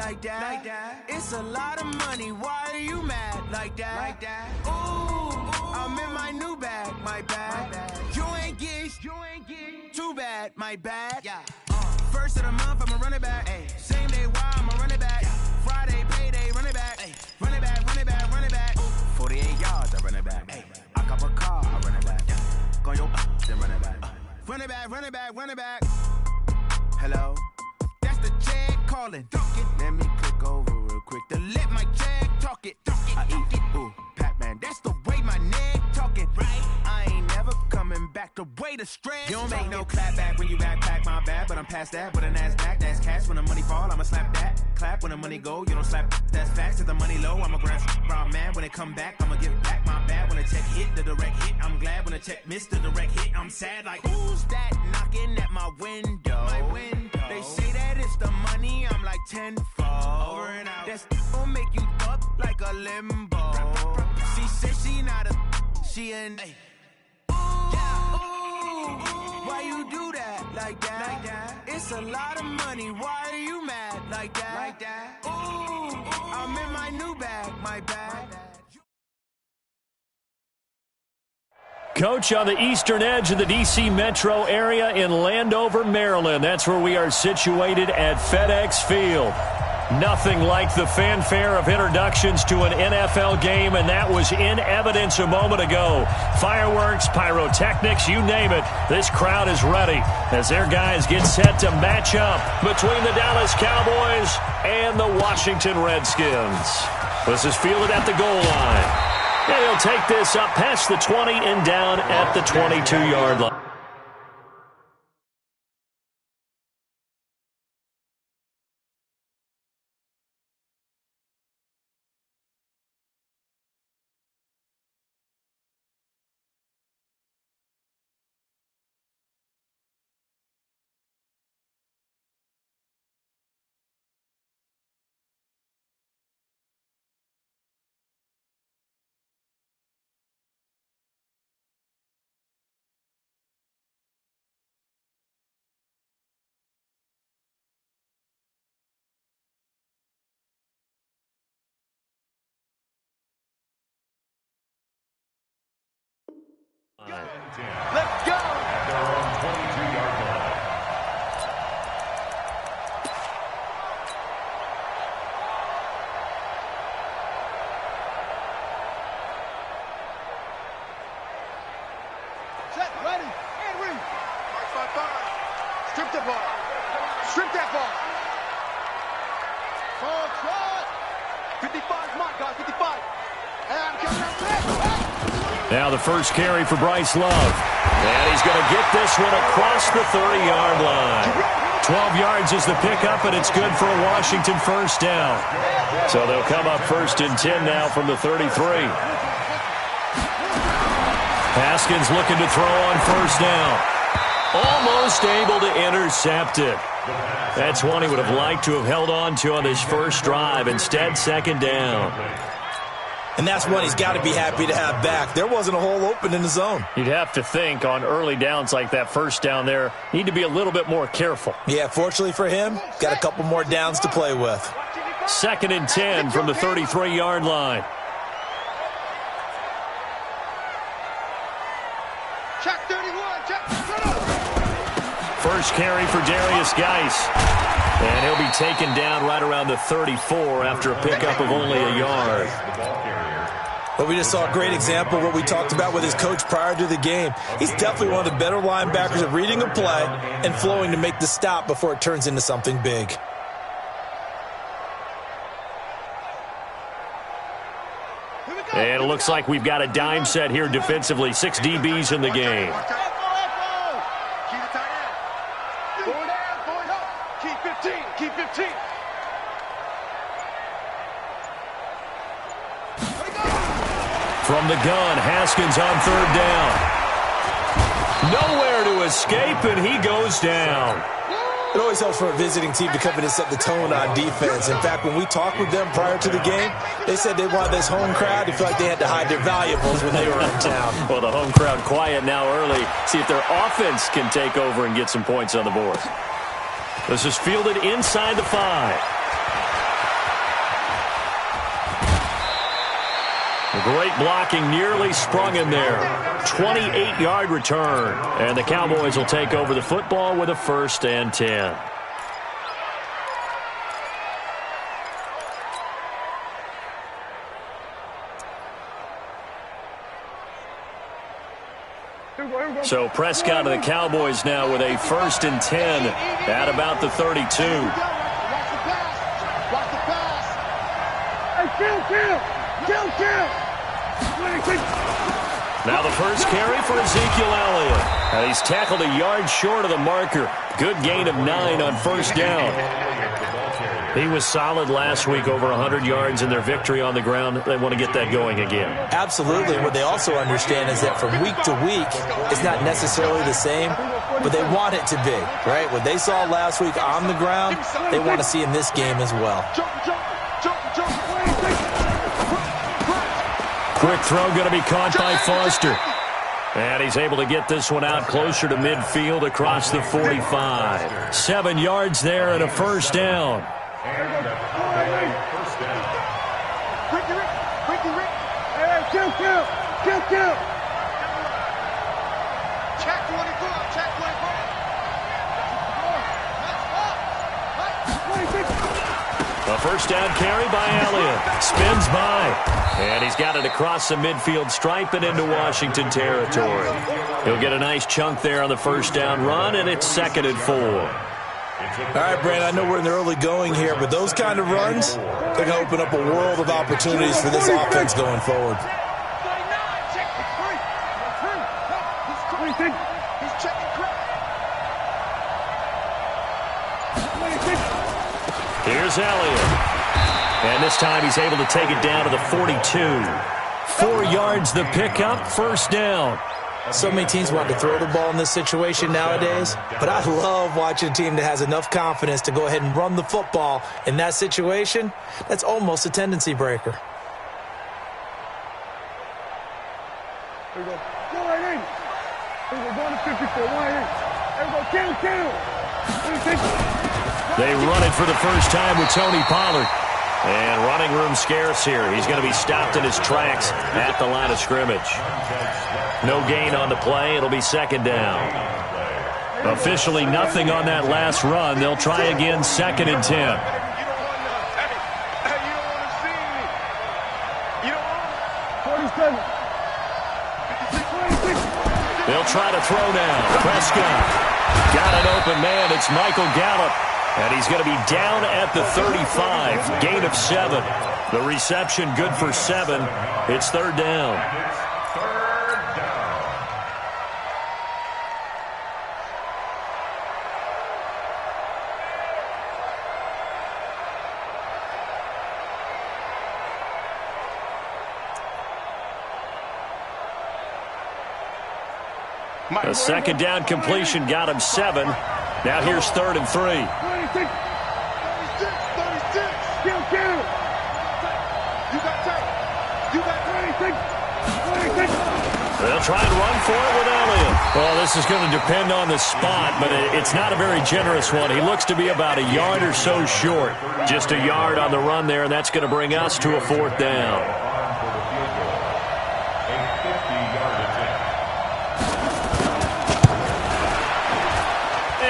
like that. It's a lot of money, why are you mad like that? Ooh, I'm in my new bag, my bad. You ain't get too bad, my bad. First of the month, I'ma run it back. Same day, why I'ma run it back. Friday, payday, run it back. Run it back, run it back, run it back. 48 yards, I run it back. I cop a car, I run it back. Go your then run it back. Run it back, run it back, run it back. Hello? That's the check calling. Let me click over real quick to let my check talk it. I eat it, ooh, Pac-Man. That's the way my neck talking. Right? I ain't never coming back the way the stress. You don't make no clap back when you backpack, my bad. But I'm past that with a NASDAQ. That's cash when the money fall, I'ma slap that. Clap when the money go, you don't slap. That's facts. If the money low, I'ma grab round man. When it come back, I'ma give back my bad. When the check hit, the direct hit. I'm glad when the check missed the direct hit. I'm sad like, who's that knocking at my window? My window. They say that it's the money, I'm like tenfold. Over and out. That's gon' make you up like a limbo. She said she not a, she an why you do that like that? It's a lot of money, why are you mad like that? Ooh, I'm in my new bag, my bad. Coach, on the eastern edge of the D.C. metro area in Landover, Maryland. That's where we are situated at FedEx Field. Nothing like the fanfare of introductions to an NFL game, and that was in evidence a moment ago. Fireworks, pyrotechnics, you name it. This crowd is ready as their guys get set to match up between the Dallas Cowboys and the Washington Redskins. This is fielded at the goal line. And he'll take this up past the 20 and down at the 22-yard line. Let's go! At their own 22-yard line. Set, ready, and read. 5-5-5. Strip the ball. Strip that ball. Ball shot. 55, my God, 55. And count. Now the first carry for Bryce Love. And he's going to get this one across the 30-yard line. 12 yards is the pickup, and it's good for a Washington first down. So they'll come up first and 10 now from the 33. Haskins looking to throw on first down. Almost able to intercept it. That's one he would have liked to have held on to on his first drive. Instead, second down. And that's one he's got to be happy to have back. There wasn't a hole open in the zone. You'd have to think on early downs like that first down there, need to be a little bit more careful. Yeah, fortunately for him, got a couple more downs to play with. Second and 10 from the 33-yard line. Check 31, check. First carry for Darius Geis. And he'll be taken down right around the 34 after a pickup of only a yard. But we just saw a great example of what we talked about with his coach prior to the game. He's definitely one of the better linebackers at reading a play and flowing to make the stop before it turns into something big. And it looks like we've got a dime set here defensively. 6 DBs in the game. Keep 15. From the gun, Haskins on third down. Nowhere to escape, and he goes down. It always helps for a visiting team to come in and set the tone on defense. In fact, when we talked with them prior to the game, they said they wanted this home crowd to feel like they had to hide their valuables when they were in town. Well, the home crowd quiet now early. See if their offense can take over and get some points on the board. This is fielded inside the 5. The great blocking nearly sprung him there. 28-yard return. And the Cowboys will take over the football with a 1st and 10. So Prescott and the Cowboys now with a 1st and 10 at about the 32. Watch the pass. Hey, kill. Now the first carry for Ezekiel Elliott. And he's tackled a yard short of the marker. Good gain of 9 on 1st down. He was solid last week, over 100 yards in their victory on the ground. They want to get that going again. Absolutely. What they also understand is that from week to week, it's not necessarily the same, but they want it to be, right? What they saw last week on the ground, they want to see in this game as well. Quick throw going to be caught by Foster. And he's able to get this one out closer to midfield across the 45. 7 yards there and a 1st down. Ricky. Hey, kill. Check 24. A 1st down carry by Elliott. Spins by. And he's got it across the midfield stripe and into Washington territory. He'll get a nice chunk there on the 1st down run, and it's 2nd and 4. All right, Brandon, I know we're in the early going here, but those kind of runs, they're going to open up a world of opportunities for this offense going forward. Here's Elliott. And this time he's able to take it down to the 42. 4 yards the pickup, 1st down. So many teams want to throw the ball in this situation nowadays, but I love watching a team that has enough confidence to go ahead and run the football in that situation. That's almost a tendency breaker. Here we go. Go right in. Here we go. Going to 54. Right in. Here we go. Kill. They run it for the first time with Tony Pollard. And running room scarce here. He's going to be stopped in his tracks at the line of scrimmage. No gain on the play. It'll be 2nd down. Officially nothing on that last run. They'll try again, 2nd and 10. They'll try to throw now. Prescott got an open man. It's Michael Gallup. And he's going to be down at the 35. Gain of 7. The reception good for 7. It's 3rd down. A 2nd down completion got him 7. Now here's 3rd and 3. 36. Kill. You got 26. They'll try and run for it with Elliott. Well, this is going to depend on the spot, but it's not a very generous one. He looks to be about a yard or so short. Just a yard on the run there, and that's going to bring us to a 4th down.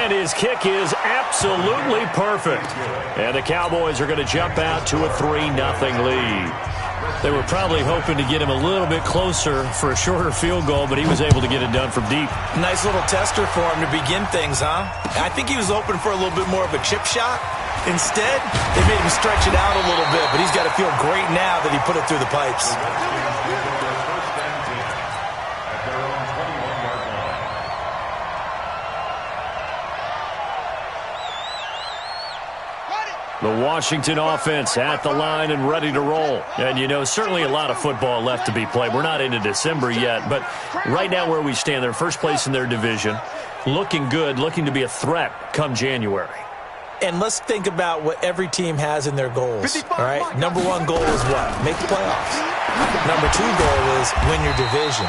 And his kick is absolutely perfect. And the Cowboys are going to jump out to a 3-0 lead. They were probably hoping to get him a little bit closer for a shorter field goal, but he was able to get it done from deep. Nice little tester for him to begin things, huh? I think he was open for a little bit more of a chip shot. Instead, they made him stretch it out a little bit, but he's got to feel great now that he put it through the pipes. The Washington offense at the line and ready to roll. And, you know, certainly a lot of football left to be played. We're not into December yet, but right now where we stand, they're first place in their division. Looking good, looking to be a threat come January. And let's think about what every team has in their goals, all right? Number 1 goal is what? Make the playoffs. Number 2 goal is win your division.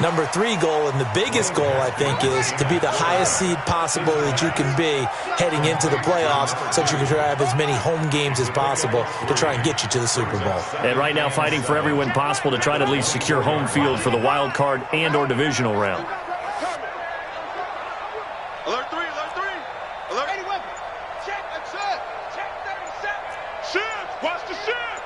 Number 3 goal, and the biggest goal, I think, is to be the highest seed possible that you can be heading into the playoffs so that you can try to have as many home games as possible to try and get you to the Super Bowl. And right now fighting for every win possible to try to at least secure home field for the wild card and or divisional round. Alert 3, alert 3. Alert 80 weapon. Check, that's it. Check 37. Shift, watch the shift.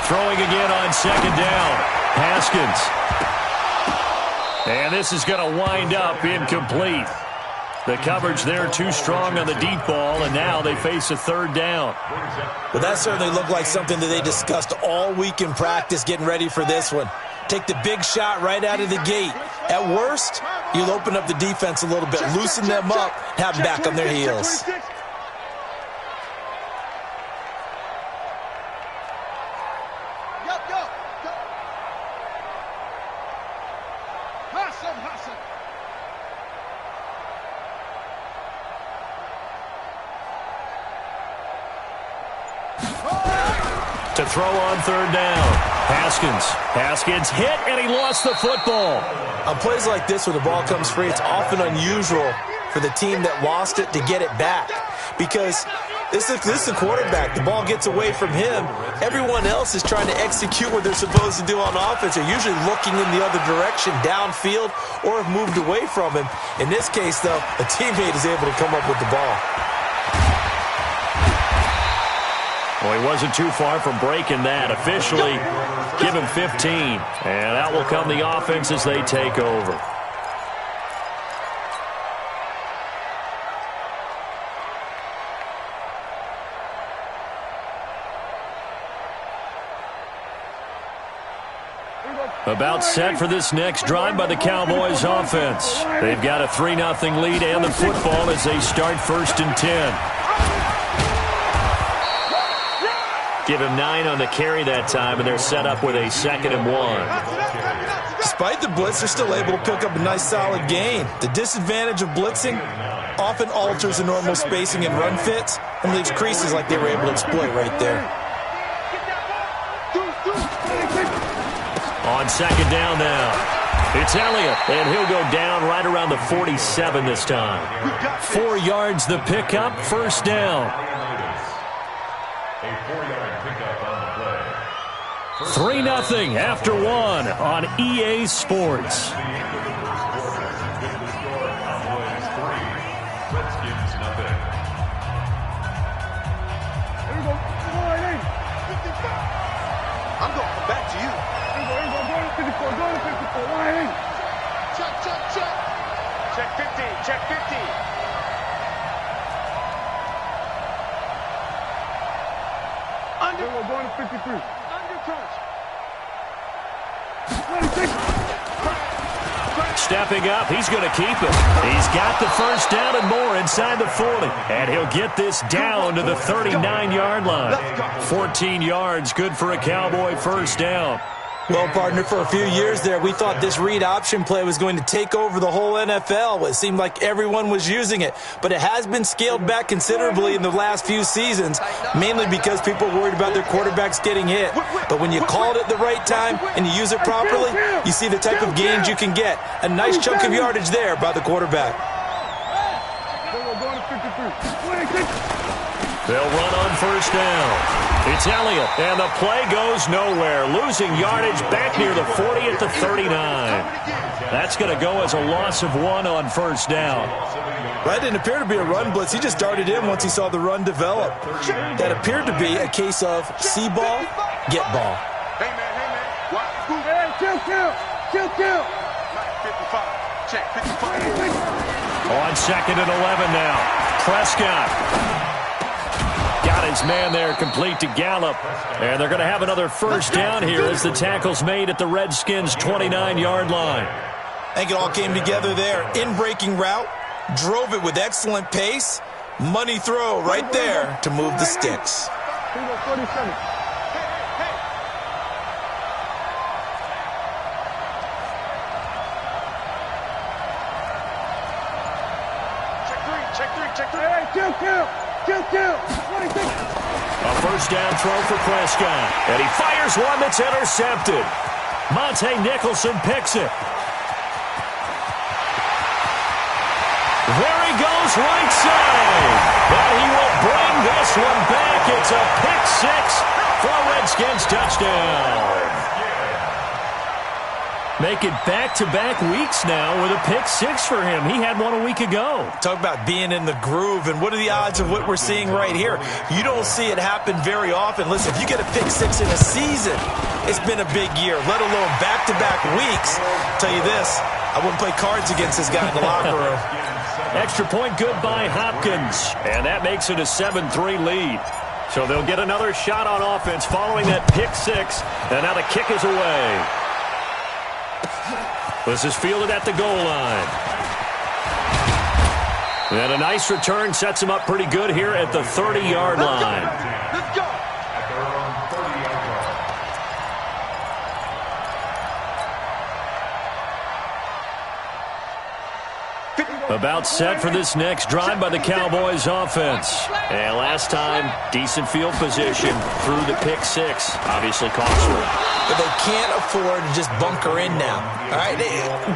Throwing again on second down. Haskins. And this is going to wind up incomplete. The coverage there too strong on the deep ball, and now they face a third down. Well, that certainly looked like something that they discussed all week in practice getting ready for this one. Take the big shot right out of the gate. At worst, you'll open up the defense a little bit, loosen them up, have them back on their heels. To throw on third down. Haskins hit, and he lost the football. On plays like this, when the ball comes free, it's often unusual for the team that lost it to get it back. Because this is the quarterback. The ball gets away from him. Everyone else is trying to execute what they're supposed to do on offense. They're usually looking in the other direction, downfield, or have moved away from him. In this case, though, a teammate is able to come up with the ball. Well, he wasn't too far from breaking that. Officially, give him 15. And out will come the offense as they take over. About set for this next drive by the Cowboys offense. They've got a 3-0 lead and the football as they start 1st and 10. Give him 9 on the carry that time, and they're set up with a 2nd and 1. Despite the blitz, they're still able to pick up a nice solid gain. The disadvantage of blitzing often alters the normal spacing and run fits and leaves creases like they were able to exploit right there. On 2nd down now. It's Elliott, and he'll go down right around the 47 this time. 4 yards the pickup, 1st down. A 4-yard pickup on the play. 3-0 after 1 on EA Sports. Redskins nothing. Here we go. I'm going back to you. Here we go. Go to 54. Go to 54. 180. Check. Check 50. Check 50. We're going to 53. Under touch. 26. Stepping up, he's going to keep it. He's got the 1st down and more inside the 40. And he'll get this down to the 39-yard line. 14 yards, good for a Cowboy 1st down. Well, partner, for a few years there, we thought this read option play was going to take over the whole NFL. It seemed like everyone was using it. But it has been scaled back considerably in the last few seasons, mainly because people are worried about their quarterbacks getting hit. But when you call it at the right time and you use it properly, you see the type of gains you can get. A nice chunk of yardage there by the quarterback. We're going to 53. 26. They'll run on 1st down. It's Elliott, and the play goes nowhere. Losing yardage back near the 40 at the 39. That's going to go as a loss of 1 on 1st down. That didn't appear to be a run blitz. He just darted in once he saw the run develop. That appeared to be a case of see ball, get ball. Hey, man. Hey, chill. 55. Check 55. On 2nd and 11 now. Prescott. Got his man there complete to Gallup. And they're going to have another 1st down here as the tackle's made at the Redskins' 29-yard line. I think it all came together there. In-breaking route, drove it with excellent pace. Money throw right there to move the sticks. 47. Check three. Hey, kill. 26. A first down throw for Prescott. And he fires one that's intercepted. Monte Nicholson picks it. There he goes, right side. But he will bring this one back. It's a pick six for a Redskins touchdown. Make it back-to-back weeks now with a pick six for him. He had one a week ago. Talk about being in the groove, and what are the odds of what we're seeing right here? You don't see it happen very often. Listen, if you get a pick six in a season, it's been a big year, let alone back-to-back weeks. I'll tell you this, I wouldn't play cards against this guy in the locker room. Extra point good by Hopkins, and that makes it a 7-3 lead. So they'll get another shot on offense following that pick six, and now the kick is away. This is fielded at the goal line. And a nice return sets him up pretty good here at the 30-yard line. Let's go. At their own 30-yard line. About set for this next drive by the Cowboys offense. And last time, decent field position through the pick six. Obviously costly. But they can't afford to just bunker in now. All right,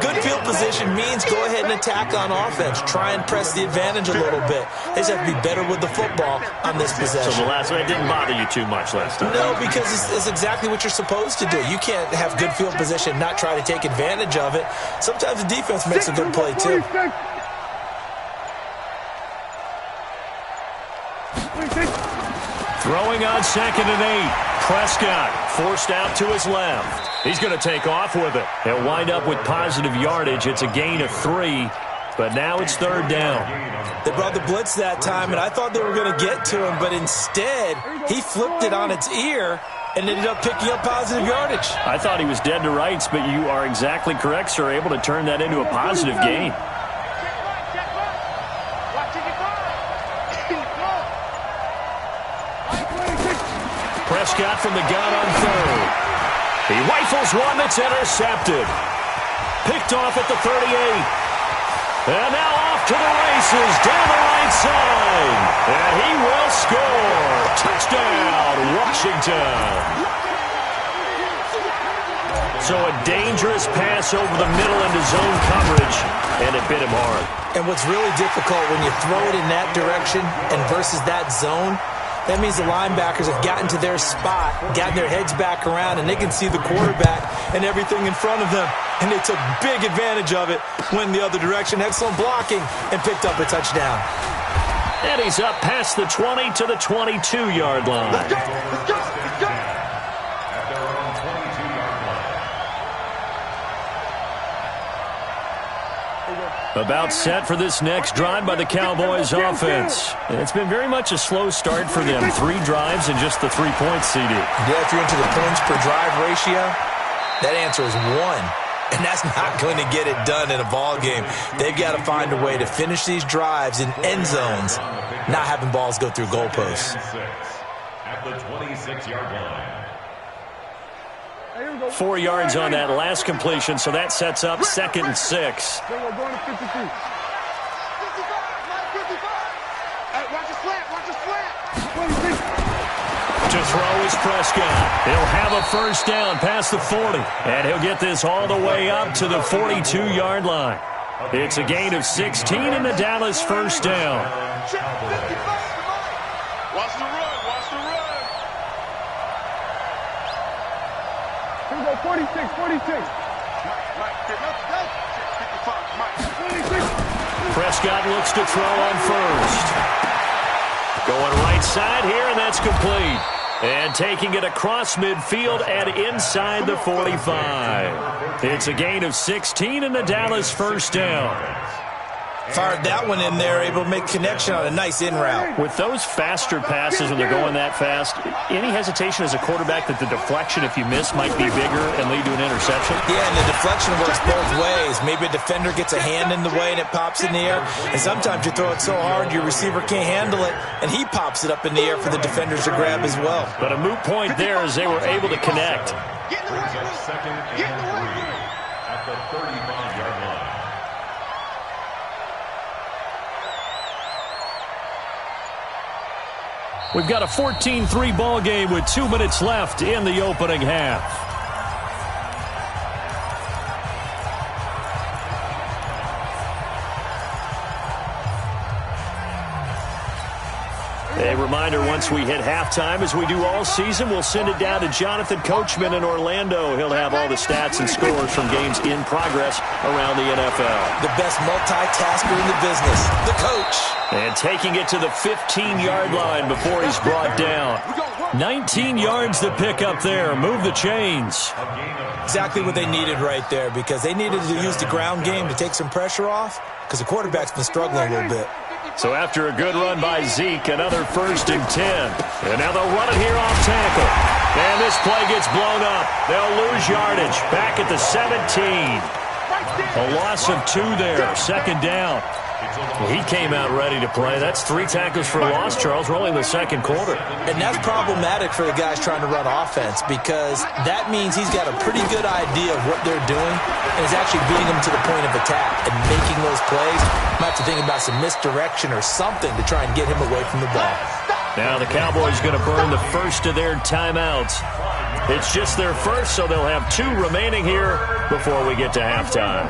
good field position means go ahead and attack on offense. Try and press the advantage a little bit. They just have to be better with the football on this possession. So the last one didn't bother you too much last time? No, because it's exactly what you're supposed to do. You can't have good field position, not try to take advantage of it. Sometimes the defense makes a good play, too. Throwing on 2nd and 8. Prescott forced out to his left. He's going to take off with it. He'll wind up with positive yardage. It's a gain of 3, but now it's 3rd down. They brought the blitz that time, and I thought they were going to get to him, but instead he flipped it on its ear and ended up picking up positive yardage. I thought he was dead to rights, but you are exactly correct, sir, able to turn that into a positive gain. Prescott from the gun on 3rd. He rifles one that's intercepted. Picked off at the 38. And now off to the races down the right side. And he will score. Touchdown, Washington. So a dangerous pass over the middle into zone coverage, and it bit him hard. And what's really difficult when you throw it in that direction and versus that zone, that means the linebackers have gotten to their spot, gotten their heads back around, and they can see the quarterback and everything in front of them. And they took big advantage of it, went the other direction, excellent blocking, and picked up a touchdown. And he's up past the 20 to the 22-yard line. Let's go. Let's go. Let's go. At their own 22-yard line. About set for this next drive by the Cowboys offense. It's been very much a slow start for them. 3 drives and just the 3 points, CD. Yeah, if you're into the points per drive ratio, that answer is 1. And that's not going to get it done in a ball game. They've got to find a way to finish these drives in end zones, not having balls go through goalposts. At the 26-yard line. 4 yards on that last completion, so that sets up 2nd and 6. Hey, watch the slant. Watch the slant. To throw is Prescott. He'll have a first down past the 40, and he'll get this all the way up to the 42-yard line. It's a gain of 16 and the Dallas first down. Check 55. Watch the run. Watch the run. Here we go, 46. Mike, 55. Mike. Prescott looks to throw on first. Going right side here, and that's complete. And taking it across midfield and inside the 45. It's a gain of 16 and the Dallas first down. Fired that one in there, able to make connection on a nice in route. With those faster passes when they're going that fast, any hesitation as a quarterback that the deflection, if you miss, might be bigger and lead to an interception? Yeah, and the deflection works both ways. Maybe a defender gets a hand in the way and it pops in the air. And sometimes you throw it so hard your receiver can't handle it, and he pops it up in the air for the defenders to grab as well. But a moot point there as they were able to connect. Brings up 2nd and 3 at the 35-yard line. We've got a 14-3 ball game with 2 minutes left in the opening half. A reminder, once we hit halftime, as we do all season, we'll send it down to Jonathan Coachman in Orlando. He'll have all the stats and scores from games in progress around the NFL. The best multitasker in the business, the coach. And taking it to the 15-yard line before he's brought down. 19 yards to pick up there. Move the chains. Exactly what they needed right there, because they needed to use the ground game to take some pressure off, because the quarterback's been struggling a little bit. So after a good run by Zeke, another 1st and 10. And now they'll run it here off tackle. And this play gets blown up. They'll lose yardage. Back at the 17. A loss of 2 there. 2nd down. He came out ready to play. That's 3 tackles for loss, Charles. We're only in the 2nd quarter. And that's problematic for the guys trying to run offense, because that means he's got a pretty good idea of what they're doing and is actually beating them to the point of attack and making those plays. Might have to think about some misdirection or something to try and get him away from the ball. Now the Cowboys going to burn the first of their timeouts. It's just their first, so they'll have 2 remaining here before we get to halftime.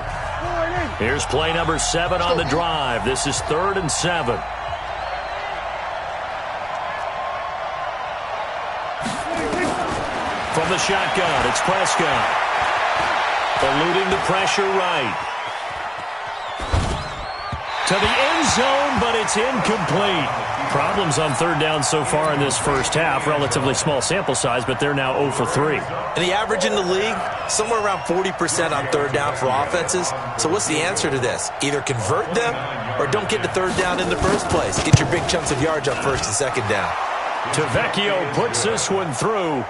Here's play number 7 on the drive. This is 3rd and 7. From the shotgun, it's Prescott. Eluding the pressure right. To the end zone, but it's incomplete. Problems on 3rd down so far in this first half. Relatively small sample size, but they're now 0 for 3. And the average in the league, somewhere around 40% on 3rd down for offenses. So what's the answer to this? Either convert them or don't get to 3rd down in the first place. Get your big chunks of yards up 1st and 2nd down. Tavecchio puts this one through.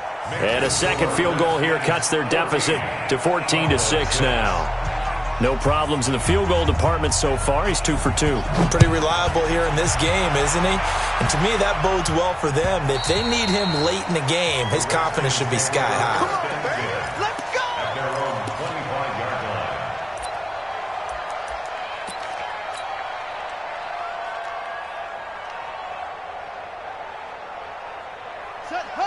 And a 2nd field goal here cuts their deficit to 14-6 now. No problems in the field goal department so far. He's 2 for 2. Pretty reliable here in this game, isn't he? And to me, that bodes well for them. If they need him late in the game, his confidence should be sky high.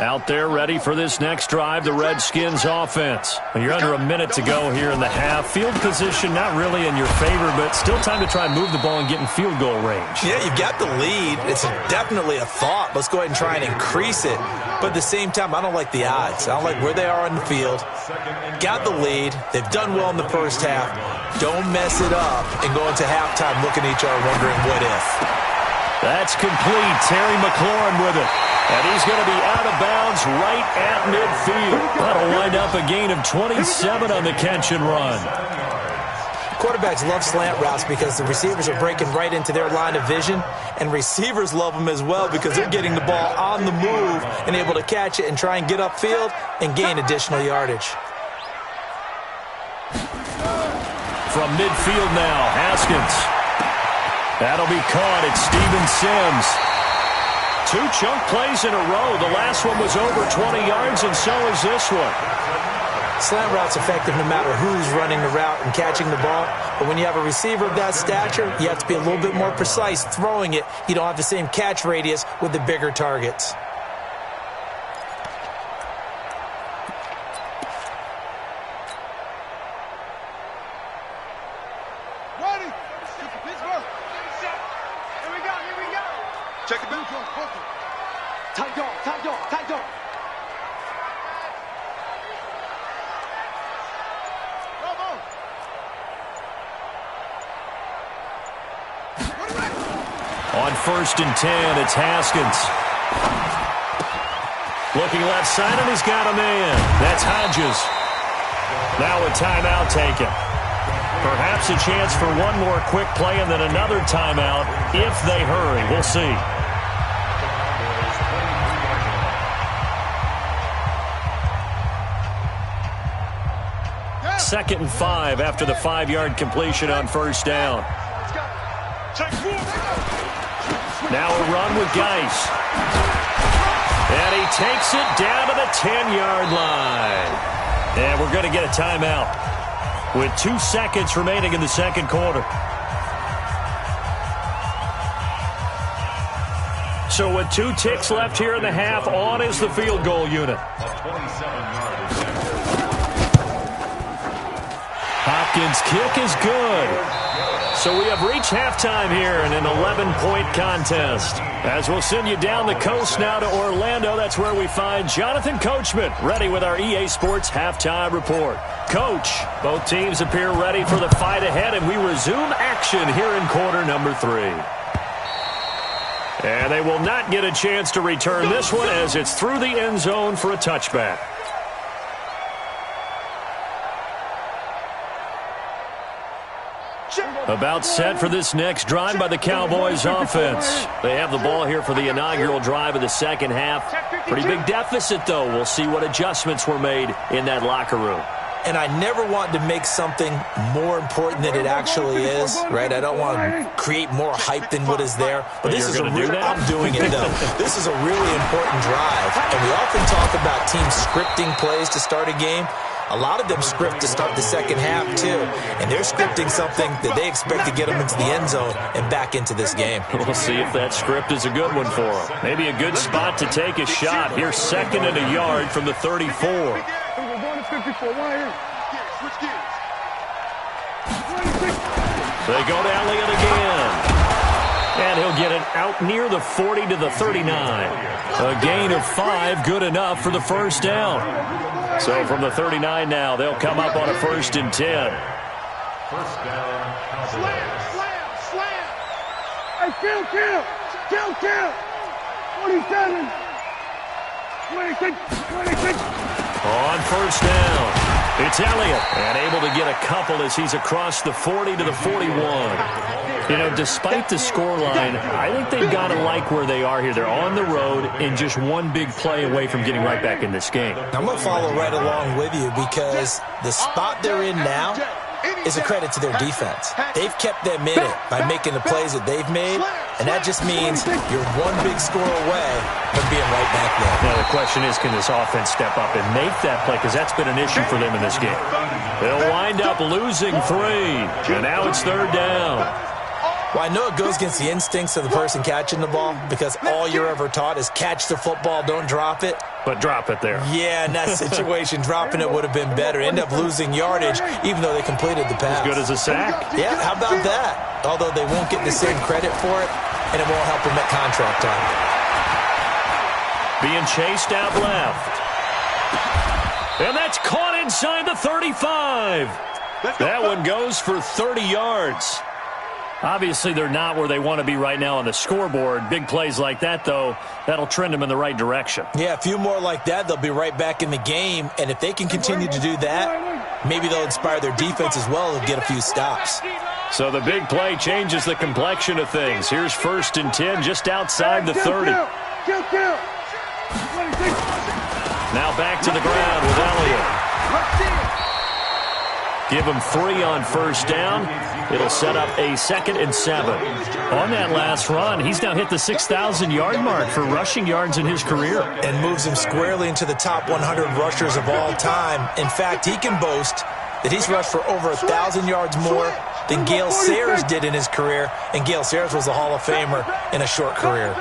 Out there ready for this next drive, the Redskins offense. You're under a minute to go here in the half. Field position not really in your favor, but still time to try and move the ball and get in field goal range. Yeah, you've got the lead. It's definitely a thought. Let's go ahead and try and increase it. But at the same time, I don't like the odds. I don't like where they are on the field. Got the lead. They've done well in the first half. Don't mess it up and go into halftime looking at each other wondering what if. That's complete. Terry McLaurin with it. And he's going to be out of bounds right at midfield. That'll wind up a gain of 27 on the catch and run. Quarterbacks love slant routes because the receivers are breaking right into their line of vision, and receivers love them as well because they're getting the ball on the move and able to catch it and try and get upfield and gain additional yardage. From midfield now, Haskins. That'll be caught. It's Steven Sims. 2 chunk plays in a row. The last one was over 20 yards, and so is this one. Slant route's effective no matter who's running the route and catching the ball. But when you have a receiver of that stature, you have to be a little bit more precise throwing it. You don't have the same catch radius with the bigger targets. Check it back. Tight dog, tight dog, tight dog. On 1st and 10, it's Haskins. Looking left side, and he's got a man. That's Hodges. Now a timeout taken. Perhaps a chance for one more quick play and then another timeout if they hurry. We'll see. Second and 5 after the 5-yard completion on 1st down. Now a run with Geis. And he takes it down to the 10-yard line. And we're going to get a timeout with 2 seconds remaining in the 2nd quarter. So with 2 ticks left here in the half, on is the field goal unit. Hopkins' kick is good. So we have reached halftime here in an 11-point contest. As we'll send you down the coast now to Orlando, that's where we find Jonathan Coachman ready with our EA Sports Halftime Report. Coach, both teams appear ready for the fight ahead, and we resume action here in quarter number 3. And they will not get a chance to return this one as it's through the end zone for a touchback. About set for this next drive by the Cowboys offense. They have the ball here for the inaugural drive of the second half. Pretty big deficit, though. We'll see what adjustments were made in that locker room. And I never want to make something more important than it actually is, right? I don't want to create more hype than what is there. But this is I'm doing it, though. This is a really important drive. And we often talk about teams scripting plays to start a game. A lot of them script to start the second half, too. And they're scripting something that they expect to get them into the end zone and back into this game. We'll see if that script is a good one for them. Maybe a good spot to take a shot. Here's 2nd and a yard from the 34. They go to Elliott again. And he'll get it out near the 40 to the 39. A gain of 5, good enough for the first down. So from the 39 now, they'll come up on a 1st and 10. First down, Cowboys. Slam. Hey, kill. 47. 26. On first down, it's Elliott. And able to get a couple as he's across the 40 to the 41. You know, despite the scoreline, I think they've got to like where they are here. They're on the road and just one big play away from getting right back in this game. I'm going to follow right along with you because the spot they're in now is a credit to their defense. They've kept them in it by making the plays that they've made, and that just means you're one big score away from being right back there. Now, the question is, can this offense step up and make that play? Because that's been an issue for them in this game. They'll wind up losing 3, and now it's 3rd down. Well, I know it goes against the instincts of the person catching the ball because all you're ever taught is catch the football, don't drop it. But drop it there. Yeah, in that situation, dropping it would have been better. End up losing yardage, even though they completed the pass. As good as a sack? Yeah, how about that? Although they won't get the same credit for it, and it won't help them at contract time. Being chased out left. And that's caught inside the 35. That one goes for 30 yards. Obviously, they're not where they want to be right now on the scoreboard. Big plays like that, though, that'll trend them in the right direction. Yeah, a few more like that, they'll be right back in the game. And if they can continue to do that, maybe they'll inspire their defense as well and get a few stops. So the big play changes the complexion of things. Here's 1st and 10 just outside the 30. Now back to the ground with Elliott. Give him 3 on first down. It'll set up a 2nd and 7. On that last run, he's now hit the 6,000-yard mark for rushing yards in his career. And moves him squarely into the top 100 rushers of all time. In fact, he can boast that he's rushed for over 1,000 yards more than Gale Sayers did in his career. And Gale Sayers was a Hall of Famer in a short career.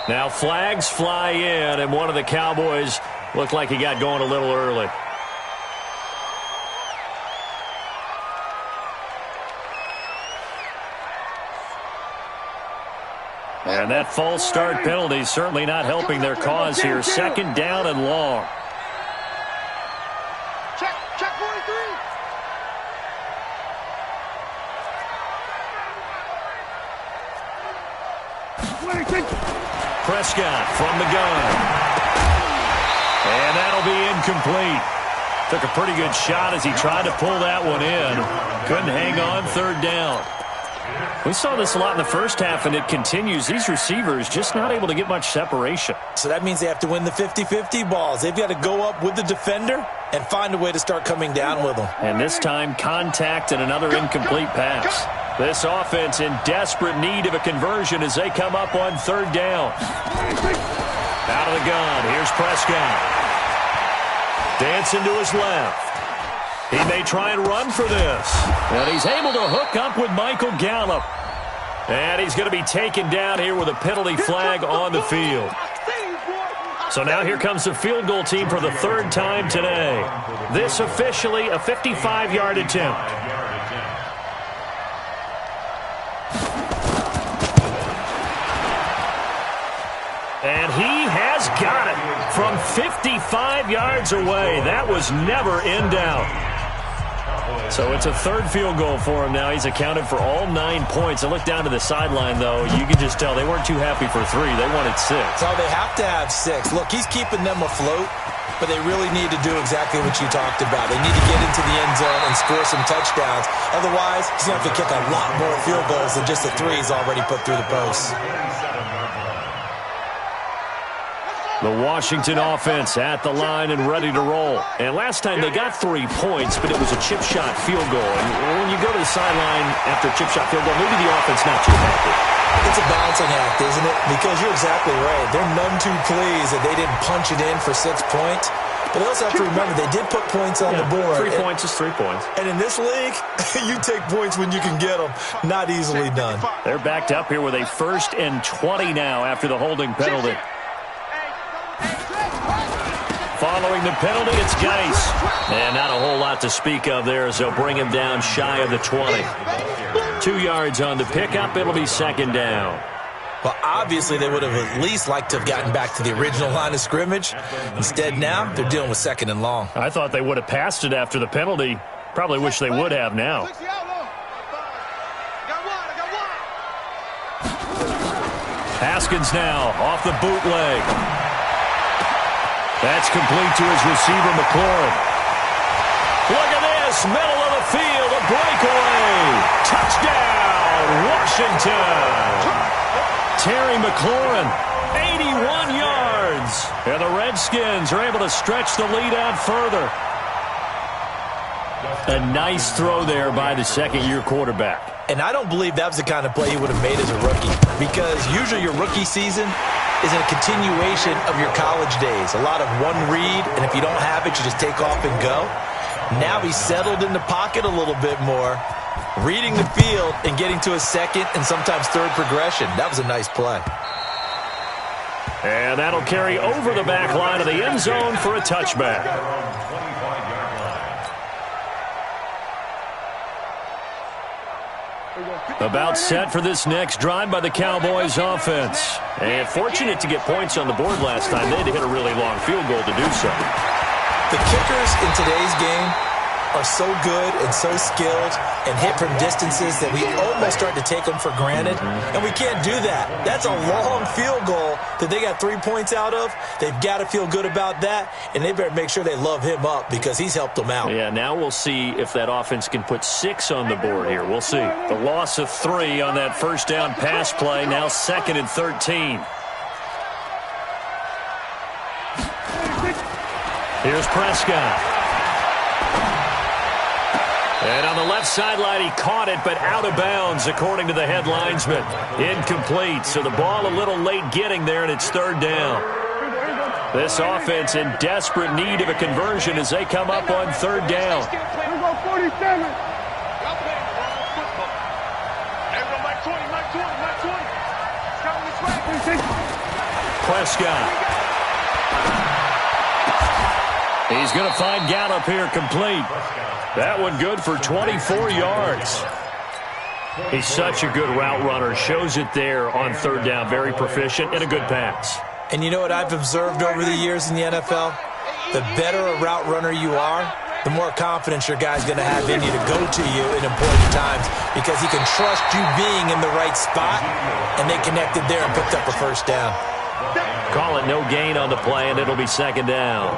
Now flags fly in, and one of the Cowboys looked like he got going a little early. And that false start penalty is certainly not helping their cause here. 2nd down and long. Check 43. Prescott from the gun. And that'll be incomplete. Took a pretty good shot as he tried to pull that one in. Couldn't hang on 3rd down. We saw this a lot in the first half, and it continues. These receivers just not able to get much separation. So that means they have to win the 50-50 balls. They've got to go up with the defender and find a way to start coming down with them. And this time, contact and another incomplete pass. This offense in desperate need of a conversion as they come up on 3rd down. Out of the gun, here's Prescott. Dancing to his left. He may try and run for this. And he's able to hook up with Michael Gallup. And he's going to be taken down here with a penalty flag on the field. So now here comes the field goal team for the third time today. This officially a 55-yard attempt. And he has got it from 55 yards away. That was never in doubt. So it's a third field goal for him now. He's accounted for all 9 points. I look down to the sideline, though. You can just tell they weren't too happy for 3. They wanted 6. So they have to have 6. Look, he's keeping them afloat, but they really need to do exactly what you talked about. They need to get into the end zone and score some touchdowns. Otherwise, he's going to have to kick a lot more field goals than just the 3 he's already put through the posts. The Washington offense at the line and ready to roll. And last time they got 3 points, but it was a chip shot field goal. And when you go to the sideline after a chip shot field goal, maybe the offense not too happy. It's a balancing act, isn't it? Because you're exactly right. They're none too pleased that they didn't punch it in for 6 points. But they also have to remember they did put points on the board. 3 points is 3 points. And in this league, you take points when you can get them. Not easily done. They're backed up here with a 1st and 20 now after the holding penalty. Following the penalty, it's Geis. And not a whole lot to speak of there, so bring him down shy of the 20. 2 yards on the pickup. It'll be second down. Well, obviously, they would have at least liked to have gotten back to the original line of scrimmage. Instead, now, they're dealing with 2nd and long. I thought they would have passed it after the penalty. Probably wish they would have now. Haskins now off the bootleg. That's complete to his receiver, McLaurin. Look at this, middle of the field, a breakaway. Touchdown, Washington. Terry McLaurin, 81 yards. And the Redskins are able to stretch the lead out further. A nice throw there by the second-year quarterback. And I don't believe that was the kind of play he would have made as a rookie, because usually your rookie season is a continuation of your college days. A lot of one read, and if you don't have it, you just take off and go. Now he's settled in the pocket a little bit more, reading the field and getting to a second and sometimes third progression. That was a nice play. And that'll carry over the back line of the end zone for a touchback. About set for this next drive by the Cowboys offense. And fortunate to get points on the board last time. They had to hit a really long field goal to do so. The kickers in today's game are so good and so skilled and hit from distances that we almost start to take them for granted. And we can't do that. That's a long field goal that they got 3 points out of. They've got to feel good about that, and they better make sure they love him up because he's helped them out. Yeah, now we'll see if that offense can put 6 on the board here. We'll see. The loss of 3 on that first down pass play, now 2nd and 13. Here's Prescott. And on the left sideline, he caught it, but out of bounds, according to the head linesman. Incomplete, so the ball a little late getting there, and it's 3rd down. This offense in desperate need of a conversion as they come up on 3rd down. Prescott. He's going to find Gallup here complete. That one good for 24 yards. He's such a good route runner. Shows it there on 3rd down. Very proficient and a good pass. And you know what I've observed over the years in the NFL? The better a route runner you are, the more confidence your guy's going to have in you to go to you in important times because he can trust you being in the right spot, and they connected there and picked up a 1st down. Call it no gain on the play, and it'll be 2nd down.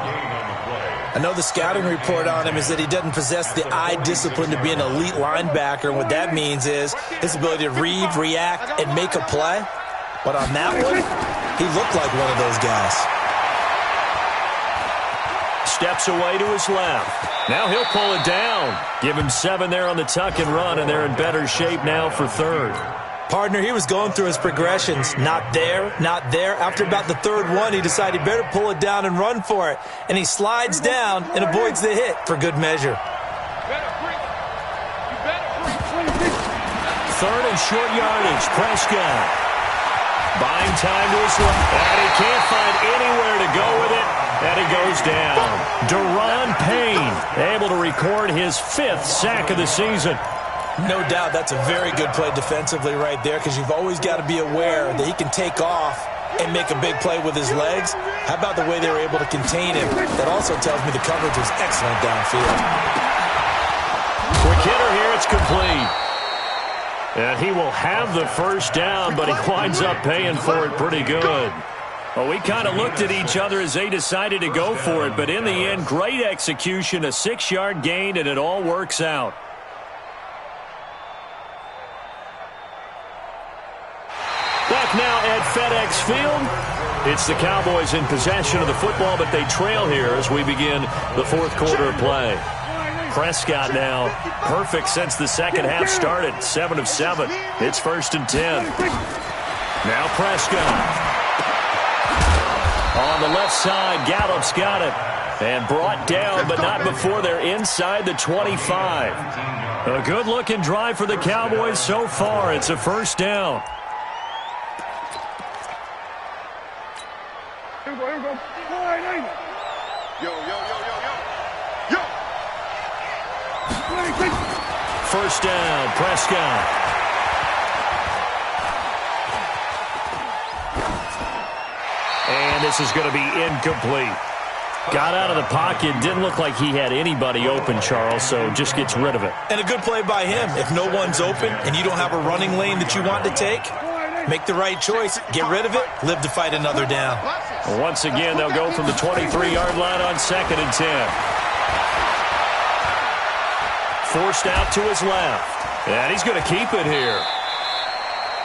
I know the scouting report on him is that he doesn't possess the eye discipline to be an elite linebacker, and what that means is his ability to read, react, and make a play. But on that one, he looked like one of those guys. Steps away to his left. Now he'll pull it down. Give him 7 there on the tuck and run, and they're in better shape now for 3rd. Partner, he was going through his progressions. Not there, not there. After about the 3rd one, he decided he better pull it down and run for it. And he slides down and avoids the hit for good measure. third and short yardage. Prescott buying time to his left, and he can't find anywhere to go with it, and he goes down. Deron Payne able to record his 5th sack of the season. No doubt that's a very good play defensively right there, because you've always got to be aware that he can take off and make a big play with his legs. How about the way they were able to contain him? That also tells me the coverage was excellent downfield. Quick hitter here, it's complete. And he will have the first down, but he winds up paying for it pretty good. Well, we kind of looked at each other as they decided to go for it, but in the end, great execution, a 6-yard gain, and it all works out. Back now at FedEx Field. It's the Cowboys in possession of the football, but they trail here as we begin the 4th quarter of play. Prescott now perfect since the second half started. 7 of 7. It's 1st and 10. Now Prescott. On the left side, Gallup's got it. And brought down, but not before they're inside the 25. A good-looking drive for the Cowboys so far. It's a first down. Here we go. Yo. First down, Prescott. And this is going to be incomplete. Got out of the pocket. Didn't look like he had anybody open, Charles, so just gets rid of it. And a good play by him. If no one's open and you don't have a running lane that you want to take, make the right choice. Get rid of it. Live to fight another down. Once again, they'll go from the 23-yard line on 2nd and 10. Forced out to his left. And he's going to keep it here.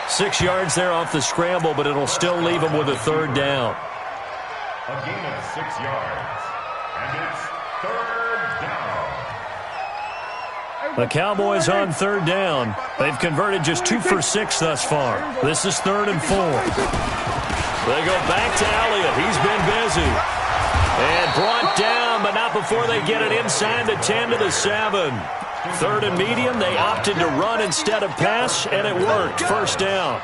6 yards there off the scramble, but it'll still leave him with a 3rd down. A gain of 6 yards. And it's 3rd down. The Cowboys on 3rd down. They've converted just 2 for 6 thus far. This is 3rd and 4. They go back to Elliott. He's been busy. And brought down, but not before they get it inside the 10 to the 7. 3rd and medium. They opted to run instead of pass, and it worked. First down.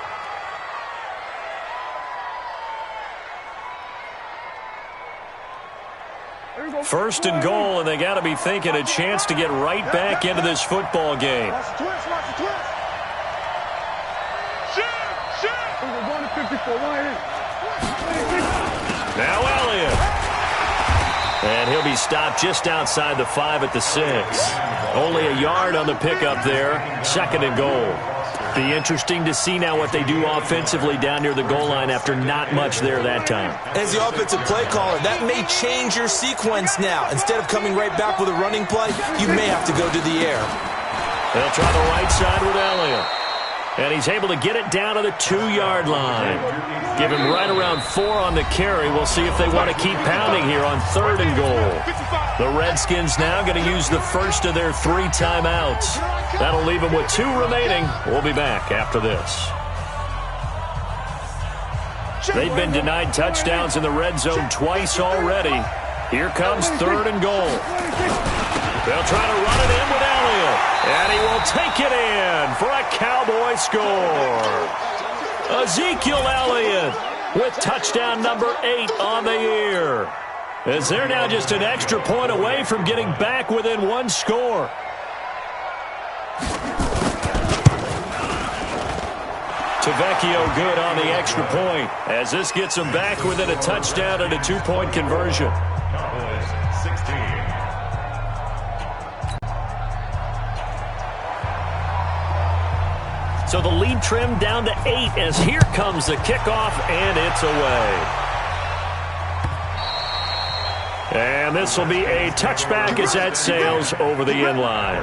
First and goal, and they got to be thinking a chance to get right back into this football game. Now Elliott. And he'll be stopped just outside the 5 at the 6. Only a yard on the pickup there. 2nd and goal. Be interesting to see now what they do offensively down near the goal line after not much there that time. As the offensive play caller, that may change your sequence now. Instead of coming right back with a running play, you may have to go to the air. They'll try the right side with Elliott. And he's able to get it down to the 2-yard line. Give him right around 4 on the carry. We'll see if they want to keep pounding here on 3rd and goal. The Redskins now going to use the first of their 3 timeouts. That'll leave them with 2 remaining. We'll be back after this. They've been denied touchdowns in the red zone twice already. Here comes 3rd and goal. They'll try to run it in with Elliott. And he will take it in for a Cowboy score. Ezekiel Elliott with touchdown number 8 on the year. As they're now just an extra point away from getting back within 1 score. Tavecchio good on the extra point as this gets them back within a touchdown and a 2-point conversion. Cowboys 16. So the lead trimmed down to 8 as here comes the kickoff, and it's away. And this will be a touchback as that sails over the end line.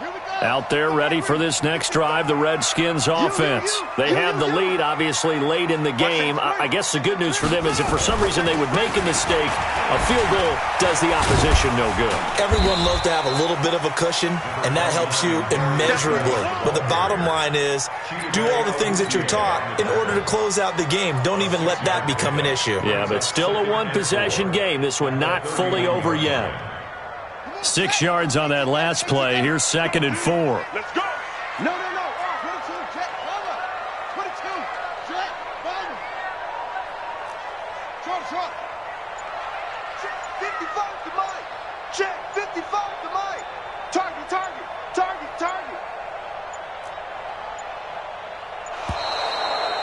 Here we go. Out there ready for this next drive, the Redskins offense. They have the lead, obviously, late in the game. I guess the good news for them is if for some reason they would make a mistake, a field goal does the opposition no good. Everyone loves to have a little bit of a cushion, and that helps you immeasurably. But the bottom line is, do all the things that you're taught in order to close out the game. Don't even let that become an issue. Yeah, but still a one-possession game. This one not fully over yet. 6 yards on that last play. Here's 2nd and 4. Let's go. No. 22, check, cover. 22, check, find him. Short. Check, 55 to Mike. Check, 55 to Mike. Target.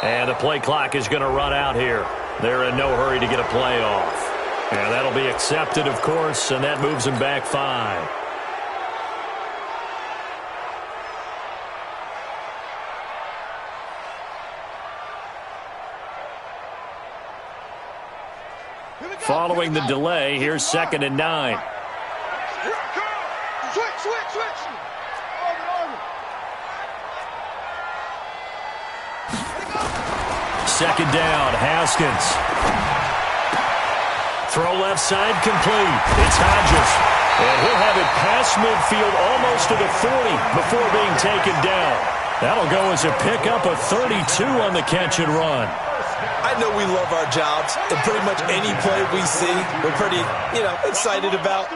And the play clock is going to run out here. They're in no hurry to get a play off. And that'll be accepted, of course, and that moves him back 5. Following the delay, here's 2nd and 9. Switch. Second down, Haskins. Throw left side complete. It's Hodges. And he'll have it past midfield almost to the 40 before being taken down. That'll go as a pickup of 32 on the catch and run. I know we love our jobs, and pretty much any play we see, we're pretty, excited about.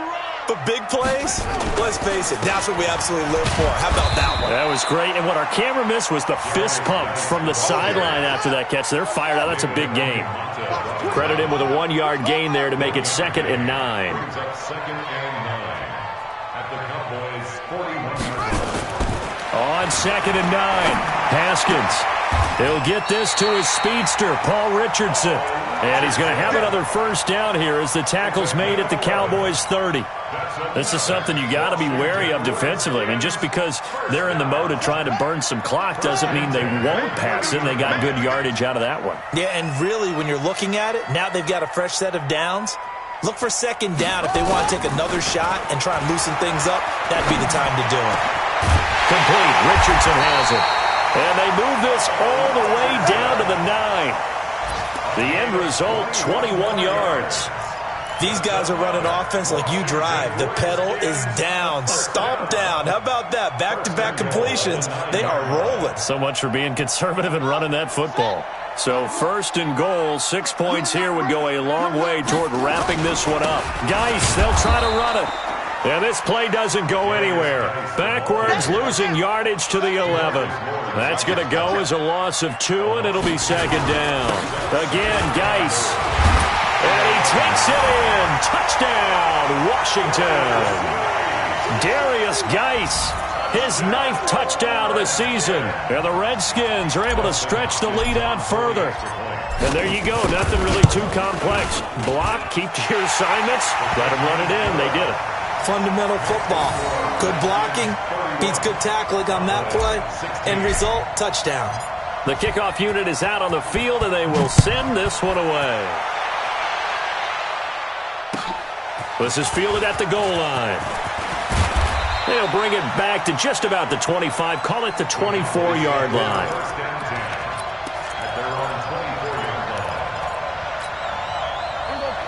But big plays, let's face it, that's what we absolutely live for. How about that one? That was great, and what our camera missed was the fist pump from the sideline after that catch. They're fired out. That's a big game. Credit him with a 1-yard gain there to make it 2nd and 9. Second and 9 at the Cowboys' 41-yard line. On 2nd and 9, Haskins. He'll get this to his speedster, Paul Richardson. And he's going to have another first down here as the tackle's made at the Cowboys' 30. This is something you got to be wary of defensively. I mean, just because they're in the mode of trying to burn some clock doesn't mean they won't pass it. And they got good yardage out of that one. Yeah, and really, when you're looking at it, now they've got a fresh set of downs. Look for 2nd down if they want to take another shot and try and loosen things up. That'd be the time to do it. Complete. Richardson has it. And they move this all the way down to the 9. The end result, 21 yards. These guys are running offense like you drive. The pedal is down, stomp down. How about that? Back-to-back completions. They are rolling. So much for being conservative and running that football. So 1st and goal, 6 points here would go a long way toward wrapping this one up. Geis, they'll try to run it. And this play doesn't go anywhere. Backwards, losing yardage to the 11. That's going to go as a loss of 2, and it'll be 2nd down. Again, Geis. And he takes it in. Touchdown, Washington. Darius Geis, his 9th touchdown of the season. And the Redskins are able to stretch the lead out further. And there you go. Nothing really too complex. Block, keep to your assignments. Let them run it in. They did it. Fundamental football. Good blocking beats good tackling on that play. End result, touchdown. The kickoff unit is out on the field, and they will send this one away. This is fielded at the goal line. They'll bring it back to just about the 25. Call it the 24-yard line.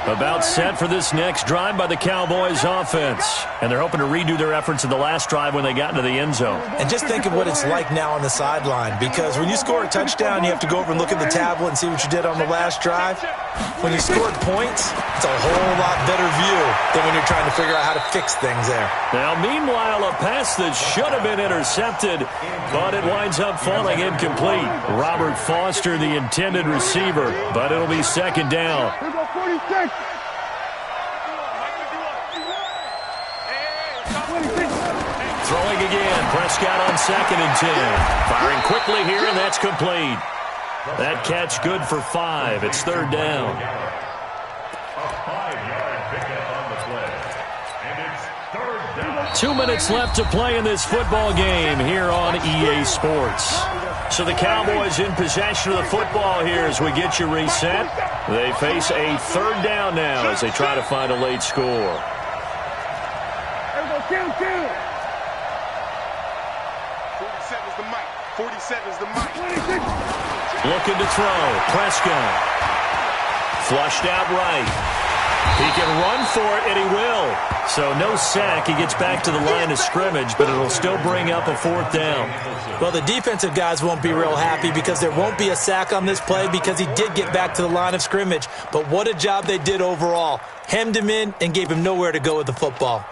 About set for this next drive by the Cowboys offense. And they're hoping to redo their efforts in the last drive when they got into the end zone. And just think of what it's like now on the sideline, because when you score a touchdown, you have to go over and look at the tablet and see what you did on the last drive. When you scored points, it's a whole lot better view than when you're trying to figure out how to fix things there. Now, meanwhile, a pass that should have been intercepted, but it winds up falling incomplete. Robert Foster, the intended receiver, but it'll be 2nd down. Here go 46. Throwing again, Prescott on 2nd and 10. Firing quickly here, and that's complete. That catch good for 5. It's 3rd down. A 5-yard pickup on the play. And it's 3rd down. 2 minutes left to play in this football game here on EA Sports. So the Cowboys in possession of the football here as we get you reset. They face a 3rd down now as they try to find a late score. Here go 2. 47's the mic. Looking to throw. Prescott. Flushed out right. He can run for it, and he will. So no sack. He gets back to the line of scrimmage, but it'll still bring up a 4th down. Well, the defensive guys won't be real happy because there won't be a sack on this play because he did get back to the line of scrimmage. But what a job they did overall. Hemmed him in and gave him nowhere to go with the football.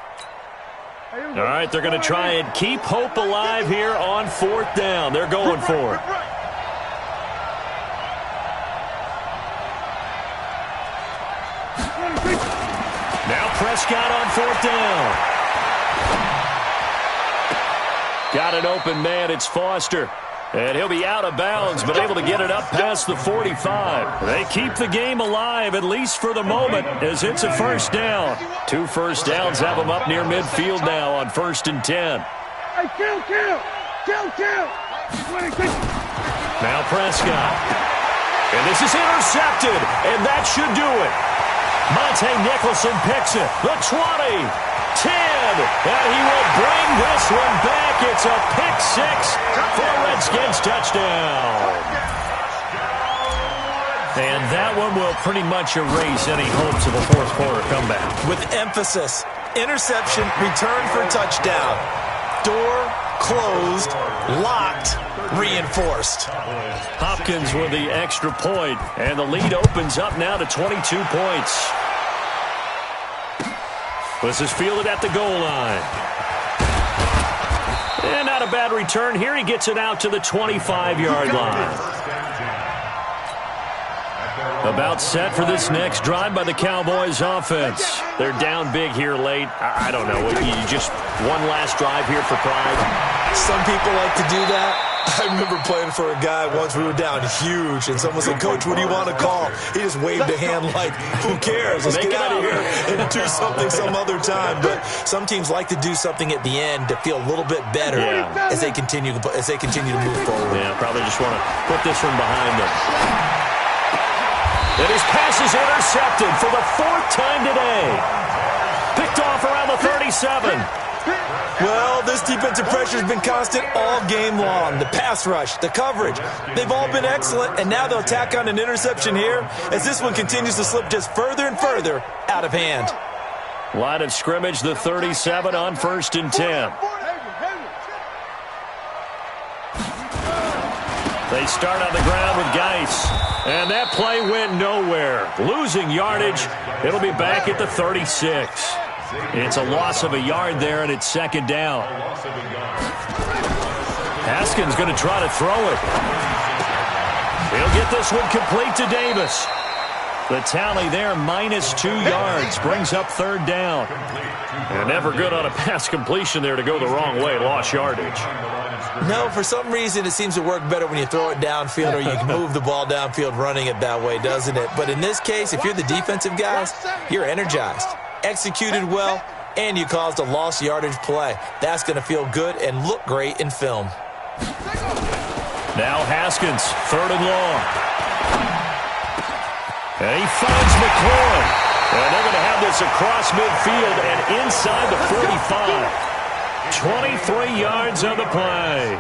All right, they're going to try and keep hope alive here on 4th down. They're going for it. Now Prescott on 4th down. Got an open man. It's Foster. And he'll be out of bounds, but able to get it up past the 45. They keep the game alive, at least for the moment, as it's a 1st down. 2 first downs have them up near midfield now on 1st and 10. Hey, kill. Now Prescott. And this is intercepted, and that should do it. Monte Nicholson picks it. The 20, 10, and he will bring this one back. It's a pick 6 for a Redskins touchdown. And that one will pretty much erase any hopes of a 4th quarter comeback. With emphasis, interception, return for touchdown. Door closed, locked, reinforced. Hopkins with the extra point, and the lead opens up now to 22 points. This is fielded at the goal line. And not a bad return here. He gets it out to the 25-yard line. About set for this next drive by the Cowboys offense. They're down big here late. I don't know. You just one last drive here for pride. Some people like to do that. I remember playing for a guy once. We were down huge, and someone said, "Coach, what do you want to call?" He just waved a hand like, "Who cares? Let's get out of here and do something some other time." But some teams like to do something at the end to feel a little bit better as they continue to move forward. Yeah, probably just want to put this one behind them. And his pass is intercepted for the 4th time today. Picked off around the 37. Well, this defensive pressure has been constant all game long. The pass rush, the coverage, they've all been excellent, and now they'll tack on an interception here as this one continues to slip just further and further out of hand. Line of scrimmage, the 37 on 1st and 10. They start on the ground with Geis. And that play went nowhere. Losing yardage. It'll be back at the 36. It's a loss of a yard there, and it's 2nd down. Haskins going to try to throw it. He'll get this one complete to Davis. The tally there, -2 yards, brings up 3rd down. And never good on a pass completion there to go the wrong way. Lost yardage. No, for some reason it seems to work better when you throw it downfield or you can move the ball downfield running it that way, doesn't it? But in this case, if you're the defensive guys, you're energized, executed well, and you caused a lost yardage play. That's going to feel good and look great in film. Now Haskins, 3rd and long. And he finds McLaurin. And they're going to have this across midfield and inside the 45. 23 yards on the play.